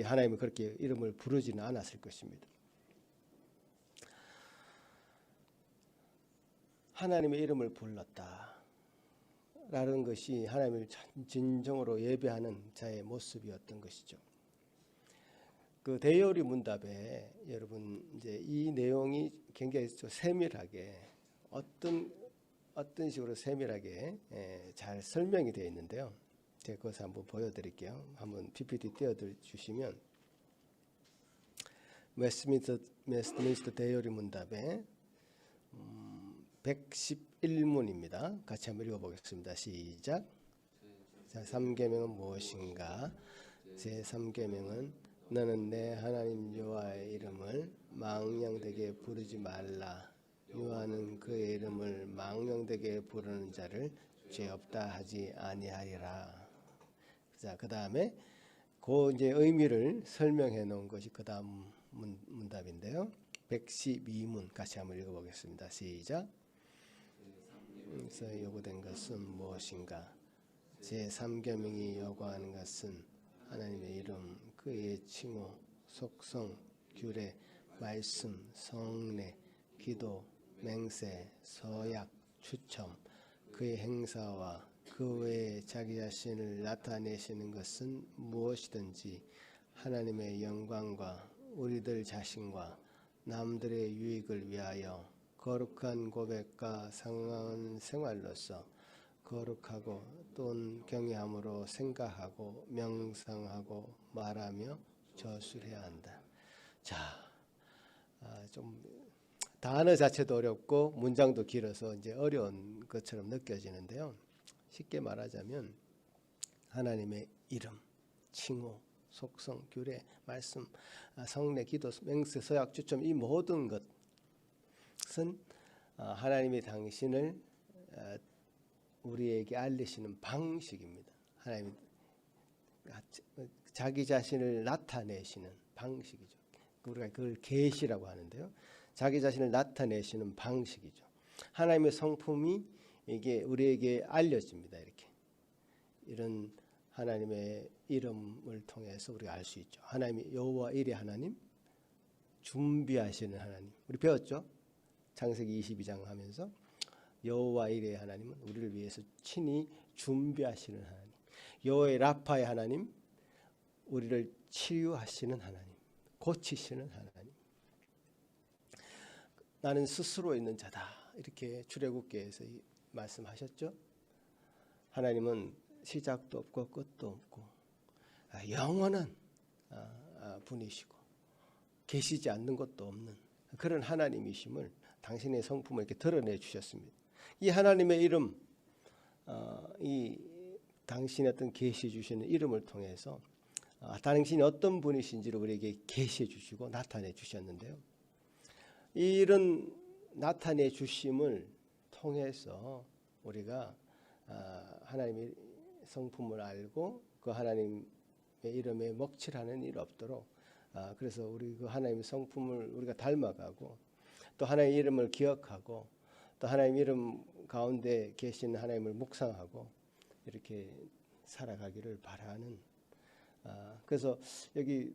하나님이 그렇게 이름을 부르지는 않았을 것입니다. 하나님의 이름을 불렀다라는 것이 하나님을 진정으로 예배하는 자의 모습이었던 것이죠. 그 대요리 문답에 여러분 이제 이 내용이 굉장히 세밀하게 어떤 식으로 세밀하게 잘 설명이 되어 있는데요. 제가 그것을 한번 보여드릴게요. 한번 PPT 띄워주시면, 웨스트민스터 대요리 문답에 111문입니다. 같이 한번 읽어보겠습니다. 시작. 자, 3계명은 무엇인가? 제3계명은 너는 내 하나님 여호와의 이름을 망령되게 부르지 말라. 여호와는 그의 이름을 망령되게 부르는 자를 죄 없다 하지 아니하리라. 자, 그 다음에 그 이제 의미를 설명해 놓은 것이 그 다음 문답인데요. 112문 같이 한번 읽어보겠습니다. 시작. 그래서 요구된 것은 무엇인가? 제3계명이 요구하는 것은 하나님의 이름, 그의 칭호, 속성, 규례, 말씀, 성례, 기도, 맹세, 서약, 추첨, 그의 행사와 그 외에 자기 자신을 나타내시는 것은 무엇이든지 하나님의 영광과 우리들 자신과 남들의 유익을 위하여 거룩한 고백과 상황한 생활로서 거룩하고 또는 경외함으로 생각하고 명상하고 말하며 저술해야 한다. 자, 좀 단어 자체도 어렵고 문장도 길어서 이제 어려운 것처럼 느껴지는데요. 쉽게 말하자면 하나님의 이름, 칭호, 속성, 규례, 말씀, 성례, 기도, 맹세, 서약, 추첨, 이 모든 것은 하나님이 당신을 우리에게 알리시는 방식입니다. 하나님 자기 자신을 나타내시는 방식이죠. 우리가 그걸 계시라고 하는데요. 자기 자신을 나타내시는 방식이죠. 하나님의 성품이 이게 우리에게 알려집니다. 이런 하나님의 이름을 통해서 우리가 알 수 있죠. 하나님이 여호와 일의 하나님, 준비하시는 하나님. 우리 배웠죠? 창세기 22장 하면서 여호와 일의 하나님은 우리를 위해서 친히 준비하시는 하나님. 여호와의 라파의 하나님, 우리를 치유하시는 하나님, 고치시는 하나님. 나는 스스로 있는 자다. 이렇게 출애굽기에서 말씀하셨죠. 하나님은 시작도 없고 끝도 없고 영원한 분이시고 계시지 않는 것도 없는 그런 하나님이심을 당신의 성품을 이렇게 드러내 주셨습니다. 이 하나님의 이름, 이 당신의 어떤 계시해 주시는 이름을 통해서 당신이 어떤 분이신지를 우리에게 계시해 주시고 나타내 주셨는데요. 이런 나타내 주심을 통해서 우리가 하나님의 성품을 알고 그 하나님의 이름에 먹칠하는 일 없도록, 그래서 우리 그 하나님의 성품을 우리가 닮아가고 또 하나님의 이름을 기억하고 또 하나님의 이름 가운데 계신 하나님을 묵상하고 이렇게 살아가기를 바라는 그래서 여기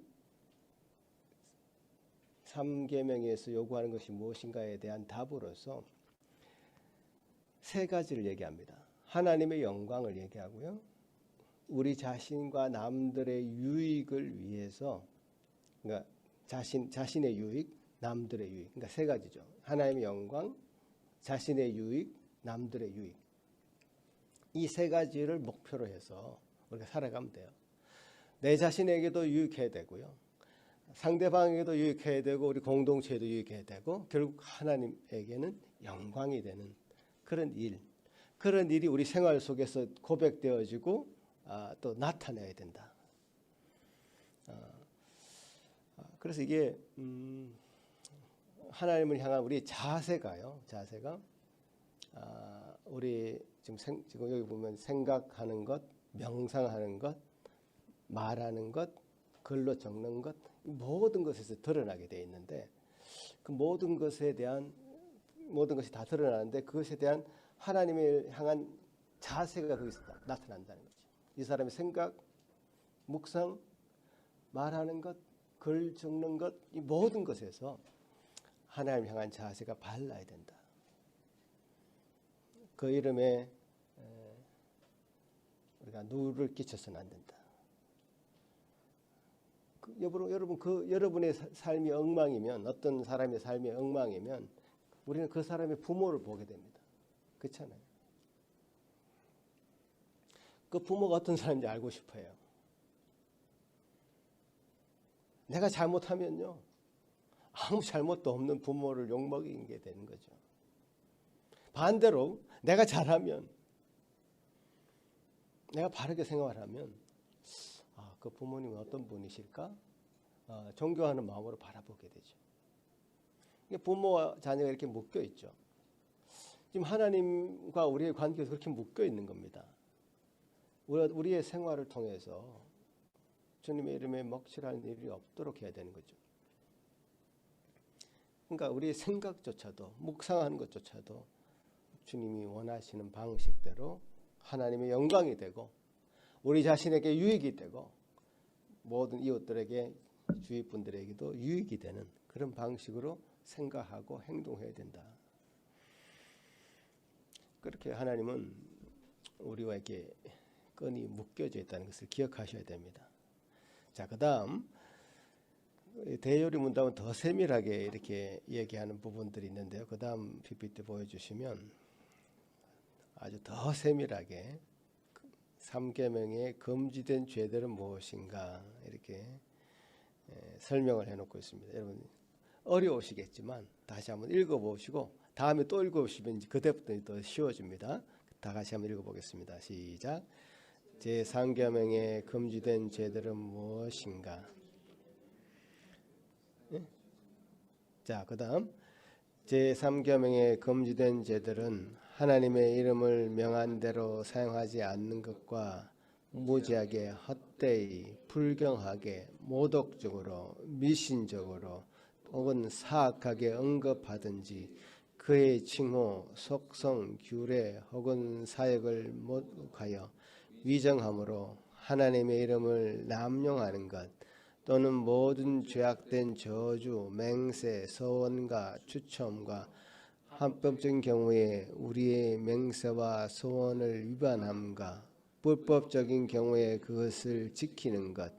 3계명에서 요구하는 것이 무엇인가에 대한 답으로서 세 가지를 얘기합니다. 하나님의 영광을 얘기하고요. 우리 자신과 남들의 유익을 위해서 그러니까 자신의 유익, 남들의 유익. 그러니까 세 가지죠. 하나님의 영광, 자신의 유익, 남들의 유익. 이 세 가지를 목표로 해서 우리가 살아가면 돼요. 내 자신에게도 유익해야 되고요. 상대방에게도 유익해야 되고 우리 공동체에도 유익해야 되고 결국 하나님에게는 영광이 되는 그런 일이 우리 생활 속에서 고백되어지고 또 나타내야 된다. 그래서 이게 하나님을 향한 우리 자세가 우리 지금 여기 보면 생각하는 것, 명상하는 것, 말하는 것, 글로 적는 것 모든 것에서 드러나게 돼 있는데 그 모든 것이 다 드러나는데 그것에 대한 하나님을 향한 자세가 거기서 나타난다는 거죠. 이 사람의 생각, 묵상, 말하는 것, 글 적는 것 이 모든 것에서 하나님을 향한 자세가 발라야 된다. 그 이름에 우리가 누를 끼쳐서는 안 된다. 여러분 여러분의 삶이 엉망이면 어떤 사람의 삶이 엉망이면 우리는 그 사람의 부모를 보게 됩니다. 그렇잖아요. 그 부모가 어떤 사람인지 알고 싶어요. 내가 잘못하면요. 아무 잘못도 없는 부모를 욕먹이게 되는 거죠. 반대로 내가 잘하면 내가 바르게 생활을 하면 그 부모님은 어떤 분이실까? 존경하는 마음으로 바라보게 되죠. 부모와 자녀가 이렇게 묶여 있죠. 지금 하나님과 우리의 관계가 그렇게 묶여 있는 겁니다. 우리의 생활을 통해서 주님의 이름에 먹칠할 일이 없도록 해야 되는 거죠. 그러니까 우리의 생각조차도 묵상하는 것조차도 주님이 원하시는 방식대로 하나님의 영광이 되고 우리 자신에게 유익이 되고 모든 이웃들에게 주위 분들에게도 유익이 되는 그런 방식으로 생각하고 행동해야 된다. 그렇게 하나님은 우리와 이렇게 끈이 묶여져 있다는 것을 기억하셔야 됩니다. 자, 그다음 대요리 문답은 더 세밀하게 이렇게 얘기하는 부분들이 있는데요. 그다음 PPT 보여주시면 아주 더 세밀하게 3계명의 금지된 죄들은 무엇인가 이렇게 설명을 해놓고 있습니다. 여러분 어려우시겠지만 다시 한번 읽어보시고 다음에 또 읽어보시면 그때부터 더 쉬워집니다. 다 같이 한번 읽어보겠습니다. 시작. 제3계명의 금지된 죄들은 무엇인가? 네? 자, 그 다음 제3계명의 금지된 죄들은 하나님의 이름을 명한 대로 사용하지 않는 것과 무지하게 헛되이 불경하게 모독적으로 미신적으로 혹은 사악하게 언급하든지 그의 칭호, 속성, 규례 혹은 사역을 모독하여 위정함으로 하나님의 이름을 남용하는 것 또는 모든 죄악된 저주, 맹세, 서원과 추첨과 합법적인 경우에 우리의 맹세와 소원을 위반함과 불법적인 경우에 그것을 지키는 것,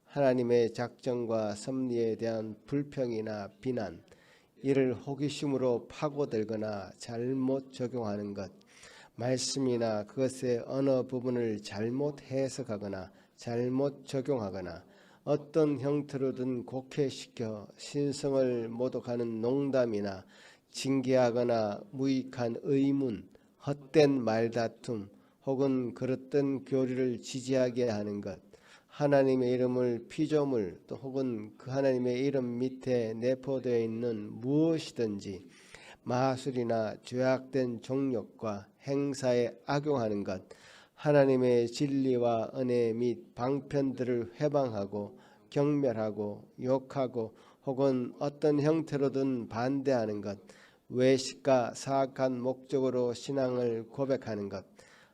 하나님의 작정과 섭리에 대한 불평이나 비난, 이를 호기심으로 파고들거나 잘못 적용하는 것, 말씀이나 그것의 어느 부분을 잘못 해석하거나 잘못 적용하거나 어떤 형태로든 곡해시켜 신성을 모독하는 농담이나 징계하거나 무익한 의문, 헛된 말다툼 혹은 그릇된 교리를 지지하게 하는 것, 하나님의 이름을 피조물 또 혹은 그 하나님의 이름 밑에 내포되어 있는 무엇이든지 마술이나 죄악된 종력과 행사에 악용하는 것, 하나님의 진리와 은혜 및 방편들을 회방하고 경멸하고 욕하고 혹은 어떤 형태로든 반대하는 것, 외식과 사악한 목적으로 신앙을 고백하는 것,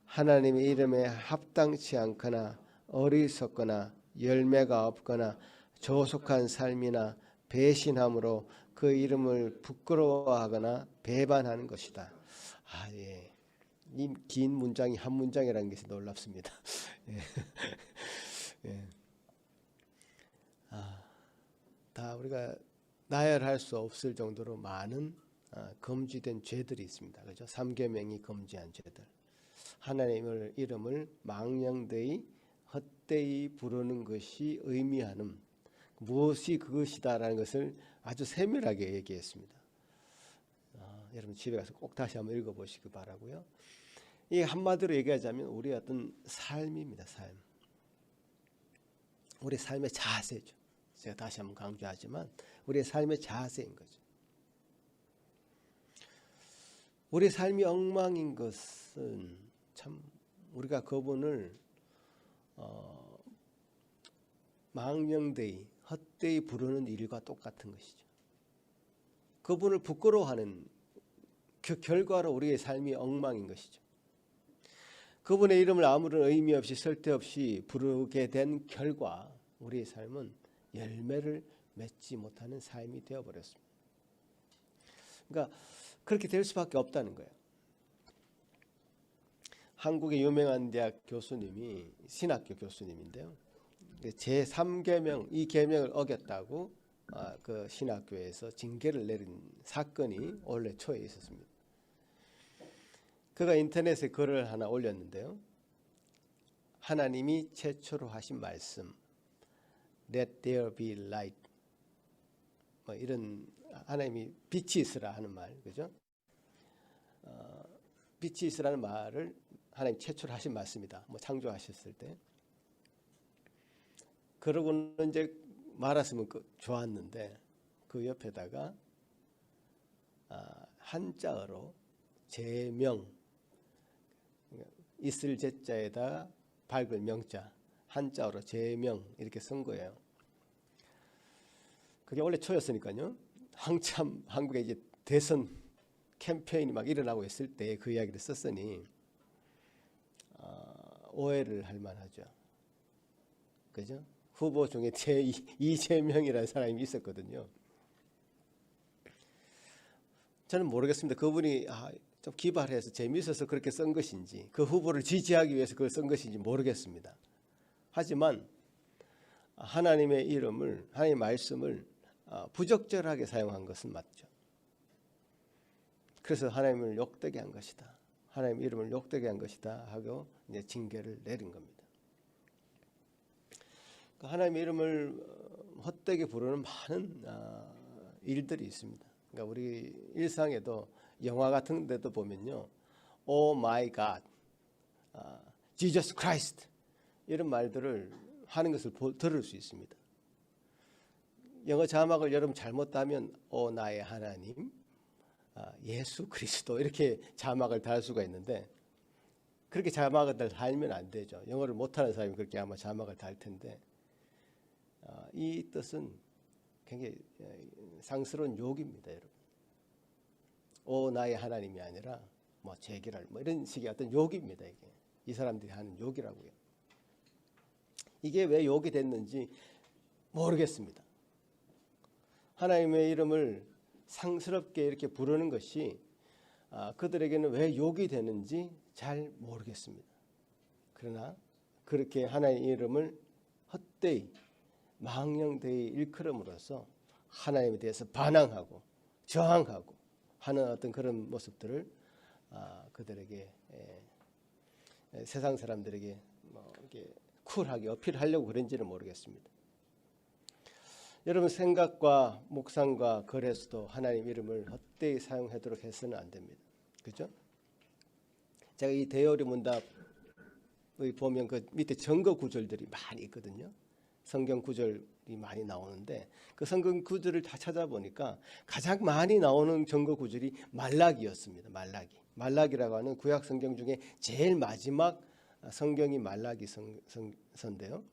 하나님의 이름에 합당치 않거나 어리석거나 열매가 없거나 조속한 삶이나 배신함으로 그 이름을 부끄러워하거나 배반하는 것이다. 예. 이 긴 문장이 한 문장이라는 것이 놀랍습니다. 예. 예. 다 우리가 나열할 수 없을 정도로 많은 금지된 죄들이 있습니다. 그죠? 3계명이 금지한 죄들. 하나님의 이름을 망령되이 헛되이 부르는 것이 의미하는 무엇이 그것이다라는 것을 아주 세밀하게 얘기했습니다. 여러분 집에 가서 꼭 다시 한번 읽어보시기 바라고요. 이 한마디로 얘기하자면 우리의 어떤 삶입니다. 삶. 우리 삶의 자세죠. 제가 다시 한번 강조하지만 우리의 삶의 자세인 거죠. 우리 삶이 엉망인 것은 참 우리가 그분을 망령되이 헛되이 부르는 일과 똑같은 것이죠. 그분을 부끄러워하는 그 결과로 우리의 삶이 엉망인 것이죠. 그분의 이름을 아무런 의미 없이 쓸데없이 부르게 된 결과 우리의 삶은 열매를 맺지 못하는 삶이 되어버렸습니다. 그러니까 그렇게 될 수밖에 없다는 거예요. 한국의 유명한 대학 교수님이 신학교 교수님인데요. 제3계명 이 계명을 어겼다고 그 신학교에서 징계를 내린 사건이 올해 초에 있었습니다. 그가 인터넷에 글을 하나 올렸는데요. 하나님이 최초로 하신 말씀 Let there be light 뭐 이런 하나님이 빛이 있으라 하는 말 그죠? 빛이 있으라는 말을 하나님 최초로 하신 말씀이다. 뭐 창조하셨을 때 그러고는 이제 말았으면 좋았는데 그 옆에다가 한자어로 제명 있을 제자에다 밝을 명자 한자어로 제명 이렇게 쓴 거예요. 그게 원래 초였으니까요. 한참 한국에 이제 대선 캠페인이 막 일어나고 있을 때 그 이야기를 썼으니 오해를 할 만하죠. 그죠? 후보 중에 이재명이라는 사람이 있었거든요. 저는 모르겠습니다. 그분이 좀 기발해서 재미있어서 그렇게 쓴 것인지 그 후보를 지지하기 위해서 그걸 쓴 것인지 모르겠습니다. 하지만 하나님의 이름을 하나님의 말씀을 부적절하게 사용한 것은 맞죠. 그래서 하나님을 욕되게 한 것이다. 하나님의 이름을 욕되게 한 것이다 하고 이제 징계를 내린 겁니다. 하나님의 이름을 헛되게 부르는 많은 일들이 있습니다. 그러니까 우리 일상에도 영화 같은 데도 보면요. Oh my God, Jesus Christ 이런 말들을 하는 것을 들을 수 있습니다. 영어 자막을 여러분 잘못 따면 나의 하나님, 예수 그리스도 이렇게 자막을 달 수가 있는데 그렇게 자막을 달면 안 되죠. 영어를 못하는 사람이 그렇게 아마 자막을 달 텐데 이 뜻은 굉장히 상스러운 욕입니다, 여러분. 나의 하나님이 아니라 뭐 제기랄 뭐 이런 식의 어떤 욕입니다. 이게 이 사람들이 하는 욕이라고요. 이게 왜 욕이 됐는지 모르겠습니다. 하나님의 이름을 상스럽게 이렇게 부르는 것이 그들에게는 왜 욕이 되는지 잘 모르겠습니다. 그러나 그렇게 하나님의 이름을 헛되이 망령되이 일컬음으로써 하나님에 대해서 반항하고 저항하고 하는 어떤 그런 모습들을 그들에게 세상 사람들에게 뭐 이렇게 쿨하게 어필하려고 그런지는 모르겠습니다. 여러분 생각과 묵상과 글에서도 하나님 이름을 헛되이 사용하도록 해서는 안 됩니다. 그렇죠? 제가 이 대요리 문답에 보면 그 밑에 증거 구절들이 많이 있거든요. 성경 구절이 많이 나오는데 그 성경 구절을 다 찾아보니까 가장 많이 나오는 증거 구절이 말라기였습니다. 말라기라고 하는 구약 성경 중에 제일 마지막 성경이 말라기서인데요.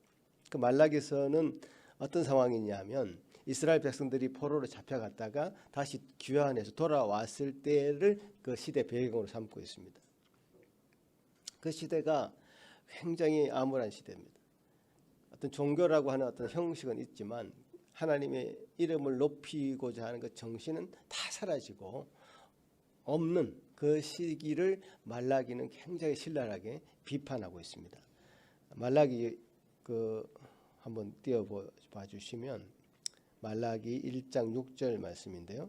그 말라기서는 어떤 상황이냐면 이스라엘 백성들이 포로로 잡혀갔다가 다시 귀환해서 돌아왔을 때를 그 시대 배경으로 삼고 있습니다. 그 시대가 굉장히 암울한 시대입니다. 어떤 종교라고 하는 어떤 형식은 있지만 하나님의 이름을 높이고자 하는 그 정신은 다 사라지고 없는 그 시기를 말라기는 굉장히 신랄하게 비판하고 있습니다. 말라기 한번 띄워봐 주시면 말라기 1장 6절 말씀인데요.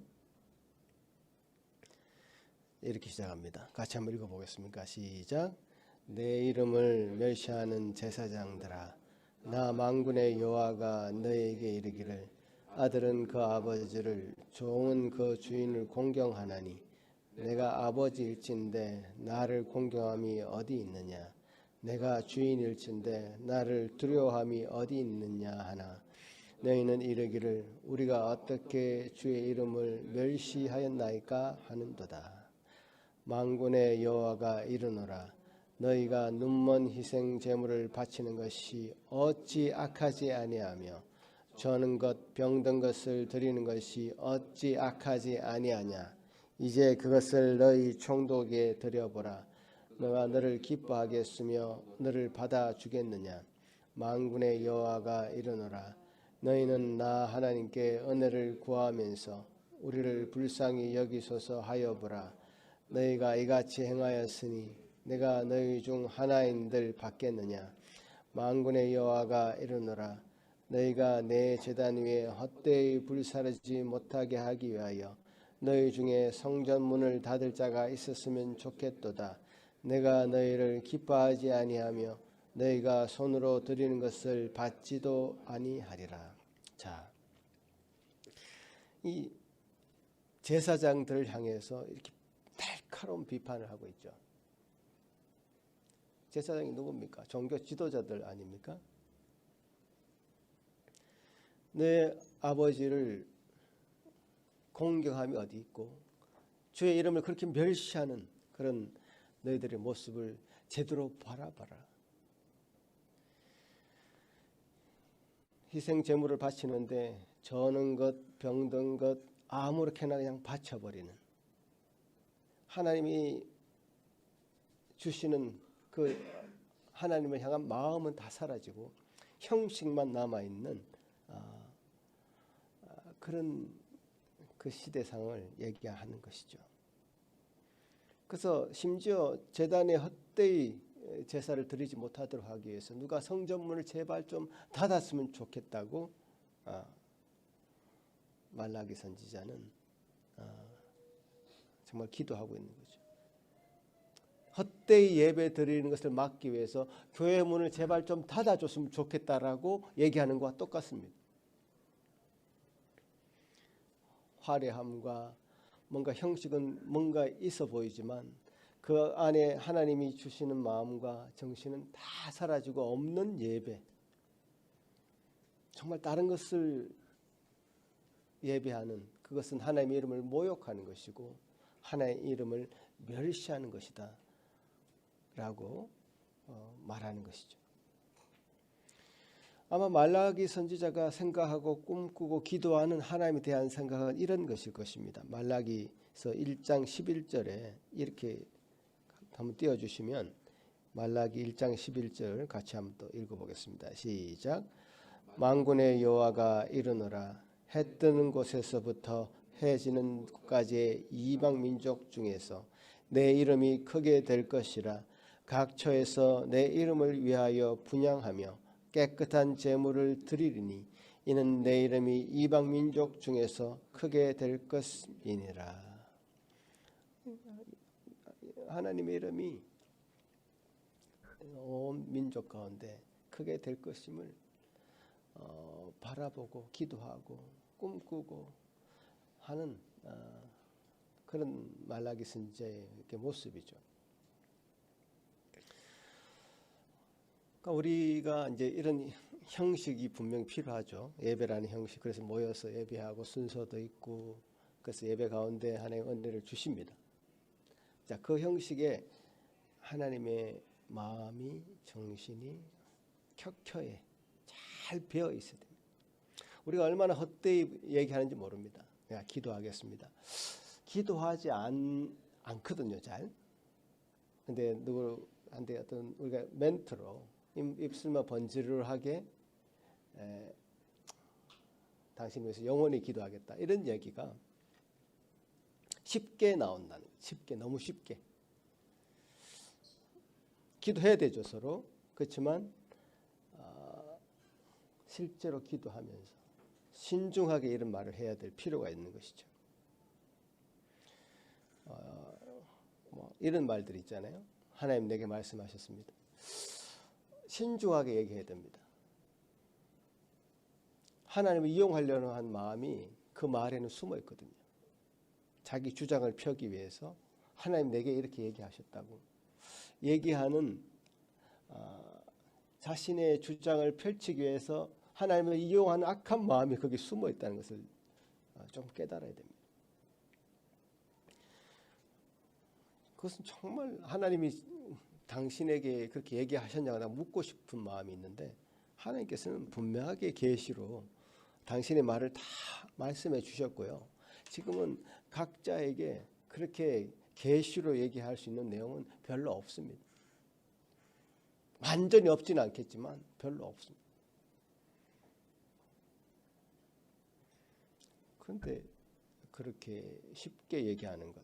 이렇게 시작합니다. 같이 한번 읽어보겠습니까? 시작. 내 이름을 멸시하는 제사장들아, 나 만군의 여호와가 너에게 이르기를 아들은 그 아버지를 종은 그 주인을 공경하나니 내가 아버지일진데 나를 공경함이 어디 있느냐, 내가 주인일진데 나를 두려워함이 어디 있느냐 하나 너희는 이르기를 우리가 어떻게 주의 이름을 멸시하였나이까 하는도다. 만군의 여호와가 이르노라, 너희가 눈먼 희생 제물을 바치는 것이 어찌 악하지 아니하며 저는 것 병든 것을 드리는 것이 어찌 악하지 아니하냐. 이제 그것을 너희 총독에 드려보라. 너가 너를 기뻐하겠으며 너를 받아주겠느냐. 만군의 여호와가 이르노라, 너희는 나 하나님께 은혜를 구하면서 우리를 불쌍히 여기소서 하여 보라. 너희가 이같이 행하였으니 내가 너희 중 하나인들 받겠느냐. 만군의 여호와가 이르노라, 너희가 내 제단 위에 헛되이 불사르지 못하게 하기 위하여 너희 중에 성전 문을 닫을 자가 있었으면 좋겠도다. 내가 너희를 기뻐하지 아니하며 너희가 손으로 드리는 것을 받지도 아니하리라. 자, 이 제사장들을 향해서 이렇게 날카로운 비판을 하고 있죠. 제사장이 누굽니까? 종교 지도자들 아닙니까? 내 아버지를 공경함이 어디 있고 주의 이름을 그렇게 멸시하는 그런 너희들의 모습을 제대로 바라봐라. 희생 제물을 바치는데 저는 것 병든 것 아무렇게나 그냥 바쳐버리는, 하나님이 주시는 그 하나님을 향한 마음은 다 사라지고 형식만 남아있는 그런 그 시대상을 얘기하는 것이죠. 그래서 심지어 제단에 헛되이 제사를 드리지 못하도록 하기 위해서 누가 성전문을 제발 좀 닫았으면 좋겠다고 말라기 선지자는 정말 기도하고 있는 거죠. 헛되이 예배 드리는 것을 막기 위해서 교회 문을 제발 좀 닫아줬으면 좋겠다라고 얘기하는 것과 똑같습니다. 화려함과 뭔가 형식은 뭔가 있어 보이지만 그 안에 하나님이 주시는 마음과 정신은 다 사라지고 없는 예배, 정말 다른 것을 예배하는, 그것은 하나님의 이름을 모욕하는 것이고 하나님의 이름을 멸시하는 것이다 라고 말하는 것이죠. 아마 말라기 선지자가 생각하고 꿈꾸고 기도하는 하나님에 대한 생각은 이런 것일 것입니다. 말라기서 1장 11절에 이렇게 한번 띄워주시면 말라기 1장 11절 같이 한번 또 읽어보겠습니다. 시작. 만군의 여호와가 이르노라, 해 뜨는 곳에서부터 해 지는 곳까지의 이방 민족 중에서 내 이름이 크게 될 것이라. 각 처에서 내 이름을 위하여 분향하며 깨끗한 제물을 드리리니 이는 내 이름이 이방 민족 중에서 크게 될 것이니라. 하나님의 이름이 온 민족 가운데 크게 될 것임을 바라보고 기도하고 꿈꾸고 하는 그런 말라기 선지자의 모습이죠. 그러니까 우리가 이제 이런 형식이 분명히 필요하죠. 예배라는 형식. 그래서 모여서 예배하고 순서도 있고, 그래서 예배 가운데 하나님의 은혜를 주십니다. 자, 그 형식에 하나님의 마음이, 정신이 켜켜이 잘 배어 있어야 됩니다. 우리가 얼마나 헛되이 얘기하는지 모릅니다. 그냥 기도하겠습니다. 기도하지 않거든요, 잘. 근데 누구한테 어떤 우리가 멘트로 입술만 번지르르하게 당신 위해서 영원히 기도하겠다 이런 얘기가 쉽게 나온다는 거예요. 쉽게, 너무 쉽게. 기도해야 되죠, 서로. 그렇지만 실제로 기도하면서 신중하게 이런 말을 해야 될 필요가 있는 것이죠. 뭐 이런 말들이 있잖아요. 하나님 내게 말씀하셨습니다. 신중하게 얘기해야 됩니다. 하나님을 이용하려는 한 마음이 그 말에는 숨어 있거든요. 자기 주장을 펴기 위해서 하나님 내게 이렇게 얘기하셨다고 얘기하는 자신의 주장을 펼치기 위해서 하나님을 이용하는 악한 마음이 거기 숨어 있다는 것을 좀 깨달아야 됩니다. 그것은 정말 하나님이 당신에게 그렇게 얘기하셨냐고 묻고 싶은 마음이 있는데 하나님께서는 분명하게 계시로 당신의 말을 다 말씀해 주셨고요. 지금은 각자에게 그렇게 계시로 얘기할 수 있는 내용은 별로 없습니다. 완전히 없지는 않겠지만 별로 없습니다. 그런데 그렇게 쉽게 얘기하는 것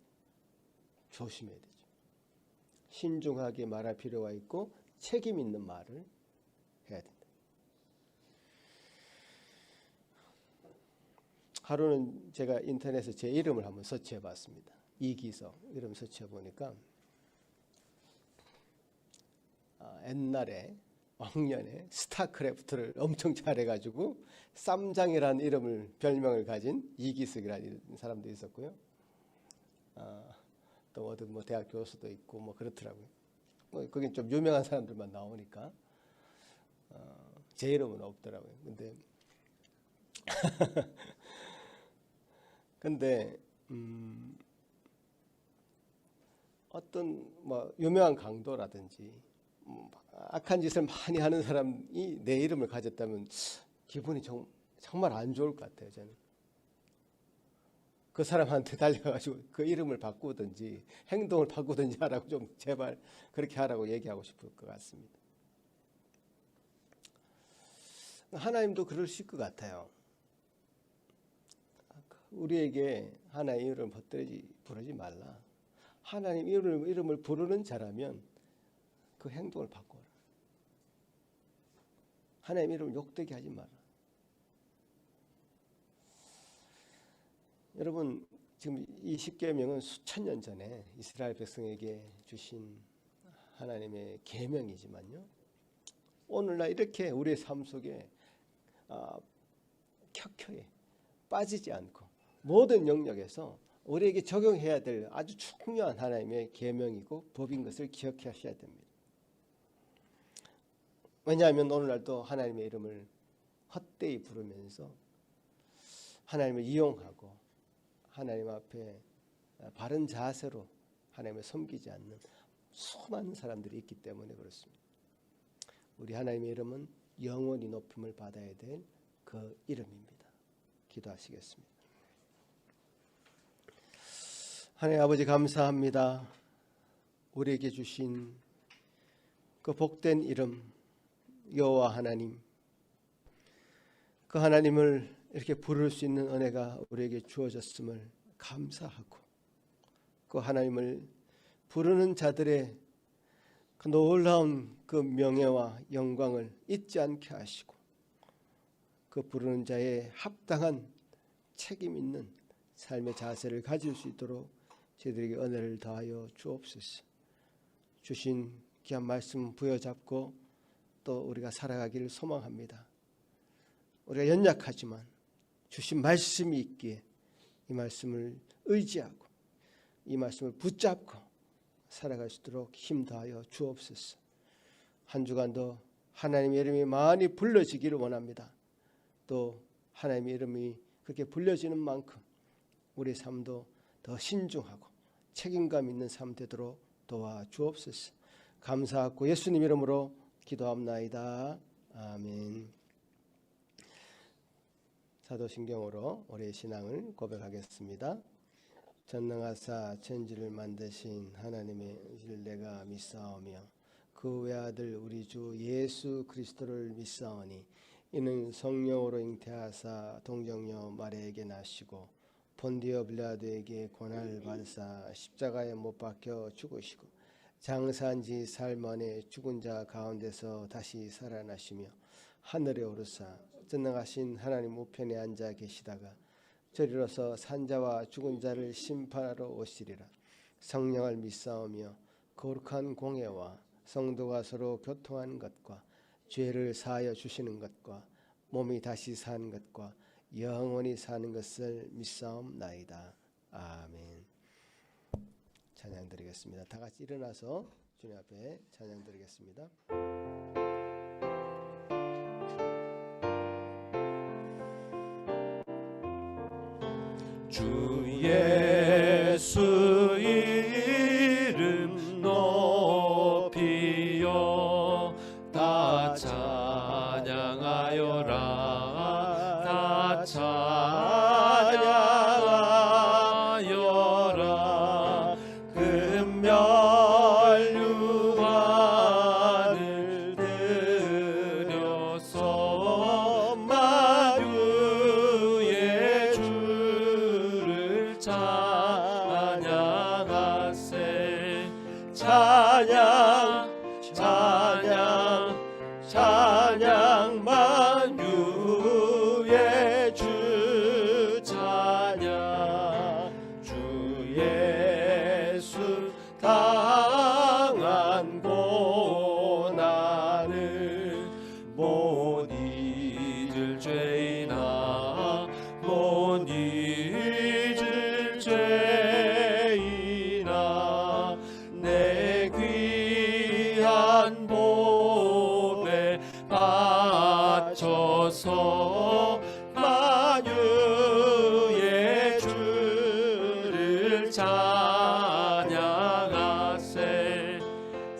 조심해야 되죠. 신중하게 말할 필요가 있고 책임 있는 말을 해야 된다. 하루는 제가 인터넷에 제 이름을 한번 서치해 봤습니다. 이기석 이름 서치해 보니까 옛날에 왕년에 스타크래프트를 엄청 잘해가지고 쌈장이라는 이름을 별명을 가진 이기석이라는 사람도 있었고요. 또 어떤 뭐 대학 교수도 있고 뭐 그렇더라고요. 뭐 거긴 좀 유명한 사람들만 나오니까 제 이름은 없더라고요. 근데 어떤 뭐 유명한 강도라든지 악한 짓을 많이 하는 사람이 내 이름을 가졌다면 기분이 정말 안 좋을 것 같아요. 저는 그 사람한테 달려가지고 그 이름을 바꾸든지 행동을 바꾸든지 하라고 좀 제발 그렇게 하라고 얘기하고 싶을 것 같습니다. 하나님도 그러실 것 같아요. 우리에게 하나님 이름을 부르지 말라. 하나님 이름을 부르는 자라면 그 행동을 바꿔라. 하나님 이름을 욕되게 하지 마라. 여러분 지금 이 십계명은 수천 년 전에 이스라엘 백성에게 주신 하나님의 계명이지만요. 오늘날 이렇게 우리의 삶 속에 켜켜이 빠지지 않고 모든 영역에서 우리에게 적용해야 될 아주 중요한 하나님의 계명이고 법인 것을 기억하셔야 됩니다. 왜냐하면 오늘날도 하나님의 이름을 헛되이 부르면서 하나님을 이용하고 하나님 앞에 바른 자세로 하나님을 섬기지 않는 수많은 사람들이 있기 때문에 그렇습니다. 우리 하나님의 이름은 영원히 높임을 받아야 될 그 이름입니다. 기도하시겠습니다. 하나님 아버지 감사합니다. 우리에게 주신 그 복된 이름 여호와 하나님, 그 하나님을 이렇게 부를 수 있는 은혜가 우리에게 주어졌음을 감사하고 그 하나님을 부르는 자들의 그 놀라운 그 명예와 영광을 잊지 않게 하시고 그 부르는 자의 합당한 책임 있는 삶의 자세를 가질 수 있도록 저희들에게 은혜를 더하여 주옵소서. 주신 귀한 말씀 부여잡고 또 우리가 살아가기를 소망합니다. 우리가 연약하지만 주신 말씀이 있기에 이 말씀을 의지하고 이 말씀을 붙잡고 살아갈 수 있도록 힘 다하여 주옵소서. 한 주간도 하나님의 이름이 많이 불러지기를 원합니다. 또 하나님의 이름이 그렇게 불려지는 만큼 우리 삶도 더 신중하고 책임감 있는 삶 되도록 도와주옵소서. 감사하고 예수님 이름으로 기도합나이다. 아멘. 사도신경으로 우리의 신앙을 고백하겠습니다. 전능하사 천지를 만드신 하나님의 일 내가 믿사오며 그 외아들 우리 주 예수 그리스도를 믿사오니 이는 성령으로 잉태하사 동정녀 마리아에게 나시고 본디오 빌라도에게 고난을 받으사 십자가에 못 박혀 죽으시고 장사한 지 사흘 만에 죽은 자 가운데서 다시 살아나시며 하늘에 오르사 전능하신 하나님 우편에 앉아 계시다가 저리로서 산자와 죽은 자를 심판하러 오시리라. 성령을 믿사오며 거룩한 공예와 성도가 서로 교통하는 것과 죄를 사하여 주시는 것과 몸이 다시 사는 것과 영원히 사는 것을 믿사옵나이다. 아멘. 찬양 드리겠습니다. 다 같이 일어나서 주님 앞에 찬양 드리겠습니다. 주 예수 이름 높이여 다 찬양하여라 다 찬양하여라 금멸류관을 들여서 만유의 주를 찬양하세 찬양 찬양 찬양 만유의 주 찬양 주 예수 당한 고난을 못 잊을 죄이나 못 잊을 죄이나 내 귀한 몸에 바쳐서 만유의 주를 찬양하세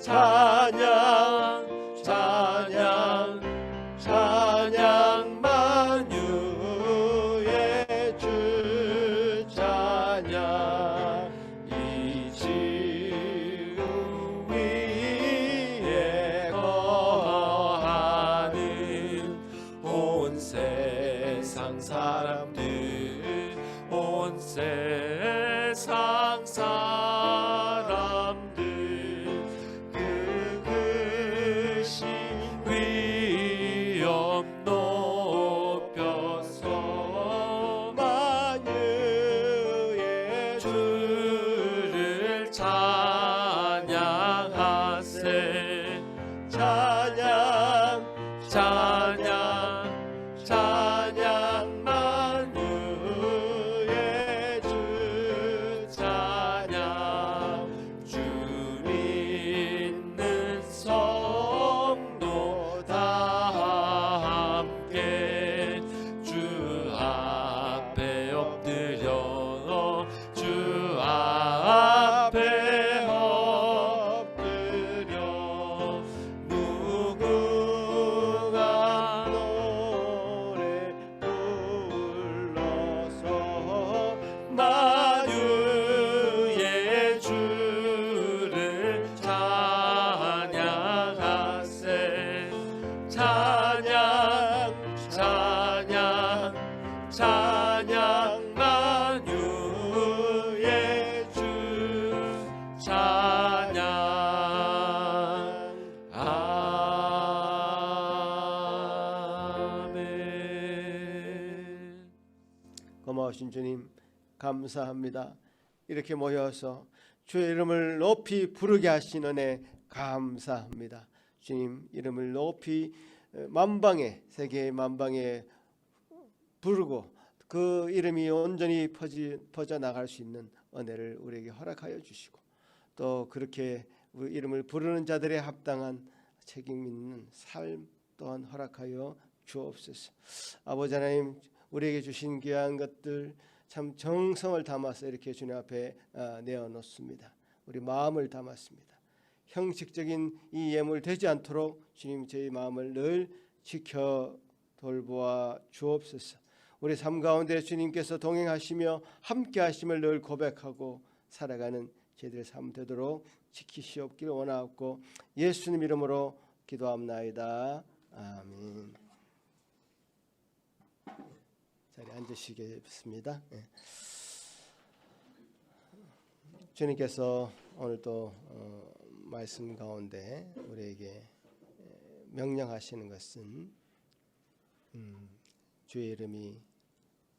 찬양 찬양 찬양 만유의 주 찬양 이 지구 위에 거하는 온 세상 사람들 온 세상 사람들 그 크신 위엄 높여서 만유의 주를 찬양하세 찬양 찬양 찬양 만유의 주 찬양 주 믿는 성도 다 함께 주 앞에 엎드려 주 앞에 엎드려 무궁한 노래 불러서 만유의 주를 찬양하세 찬양 찬양 찬양 만유의 주 찬양 아멘. 고마우신 주님 감사합니다. 이렇게 모여서 주의 이름을 높이 부르게 하신 은혜 감사합니다. 주님 이름을 높이 만방에 세계 만방에 부르고 그 이름이 온전히 퍼져나갈 수 있는 은혜를 우리에게 허락하여 주시고 또 그렇게 우리 이름을 부르는 자들의 합당한 책임 있는 삶 또한 허락하여 주옵소서. 아버지 하나님 우리에게 주신 귀한 것들 참 정성을 담아서 이렇게 주님 앞에 내어놓습니다. 우리 마음을 담았습니다. 형식적인 이 예물 되지 않도록 주님 저희 마음을 늘 지켜 돌보아 주옵소서. 우리 삶 가운데 주님께서 동행하시며 함께 하심을 늘 고백하고 살아가는 저희들의 삶 되도록 지키시옵기를 원하옵고 예수님 이름으로 기도합나이다. 아멘. 자리에 앉으시겠습니다. 주님께서 오늘 또 말씀 가운데 우리에게 명령하시는 것은 주의 이름이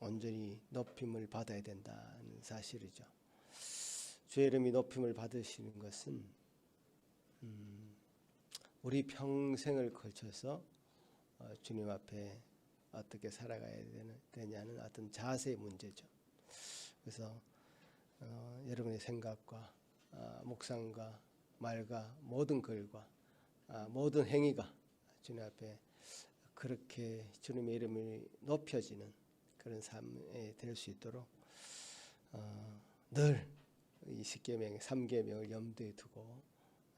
온전히 높임을 받아야 된다는 사실이죠. 주의 이름이 높임을 받으시는 것은 우리 평생을 걸쳐서 주님 앞에 어떻게 살아가야 되냐는 어떤 자세의 문제죠. 그래서 여러분의 생각과 묵상과 말과 모든 글과 모든 행위가 주님 앞에 그렇게 주님의 이름이 높여지는 그런 삶이 될 수 있도록 늘 이 10계명, 3계명을 염두에 두고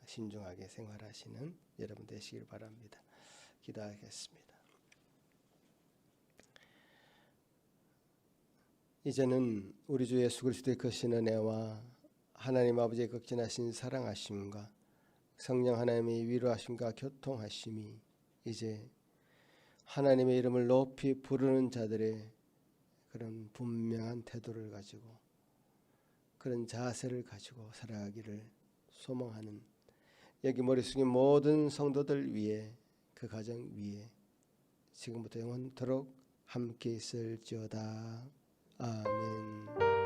신중하게 생활하시는 여러분 되시길 바랍니다. 기도하겠습니다. 이제는 우리 주 예수 그리스도의 크신 은혜와 하나님 아버지의 극진하신 사랑하심과 성령 하나님의 위로하심과 교통하심이 이제 하나님의 이름을 높이 부르는 자들의 그런 분명한 태도를 가지고 그런 자세를 가지고 살아가기를 소망하는 여기 머리 숙인 모든 성도들 위해 그 가정 위에 지금부터 영원토록 함께 있을지어다. 아멘.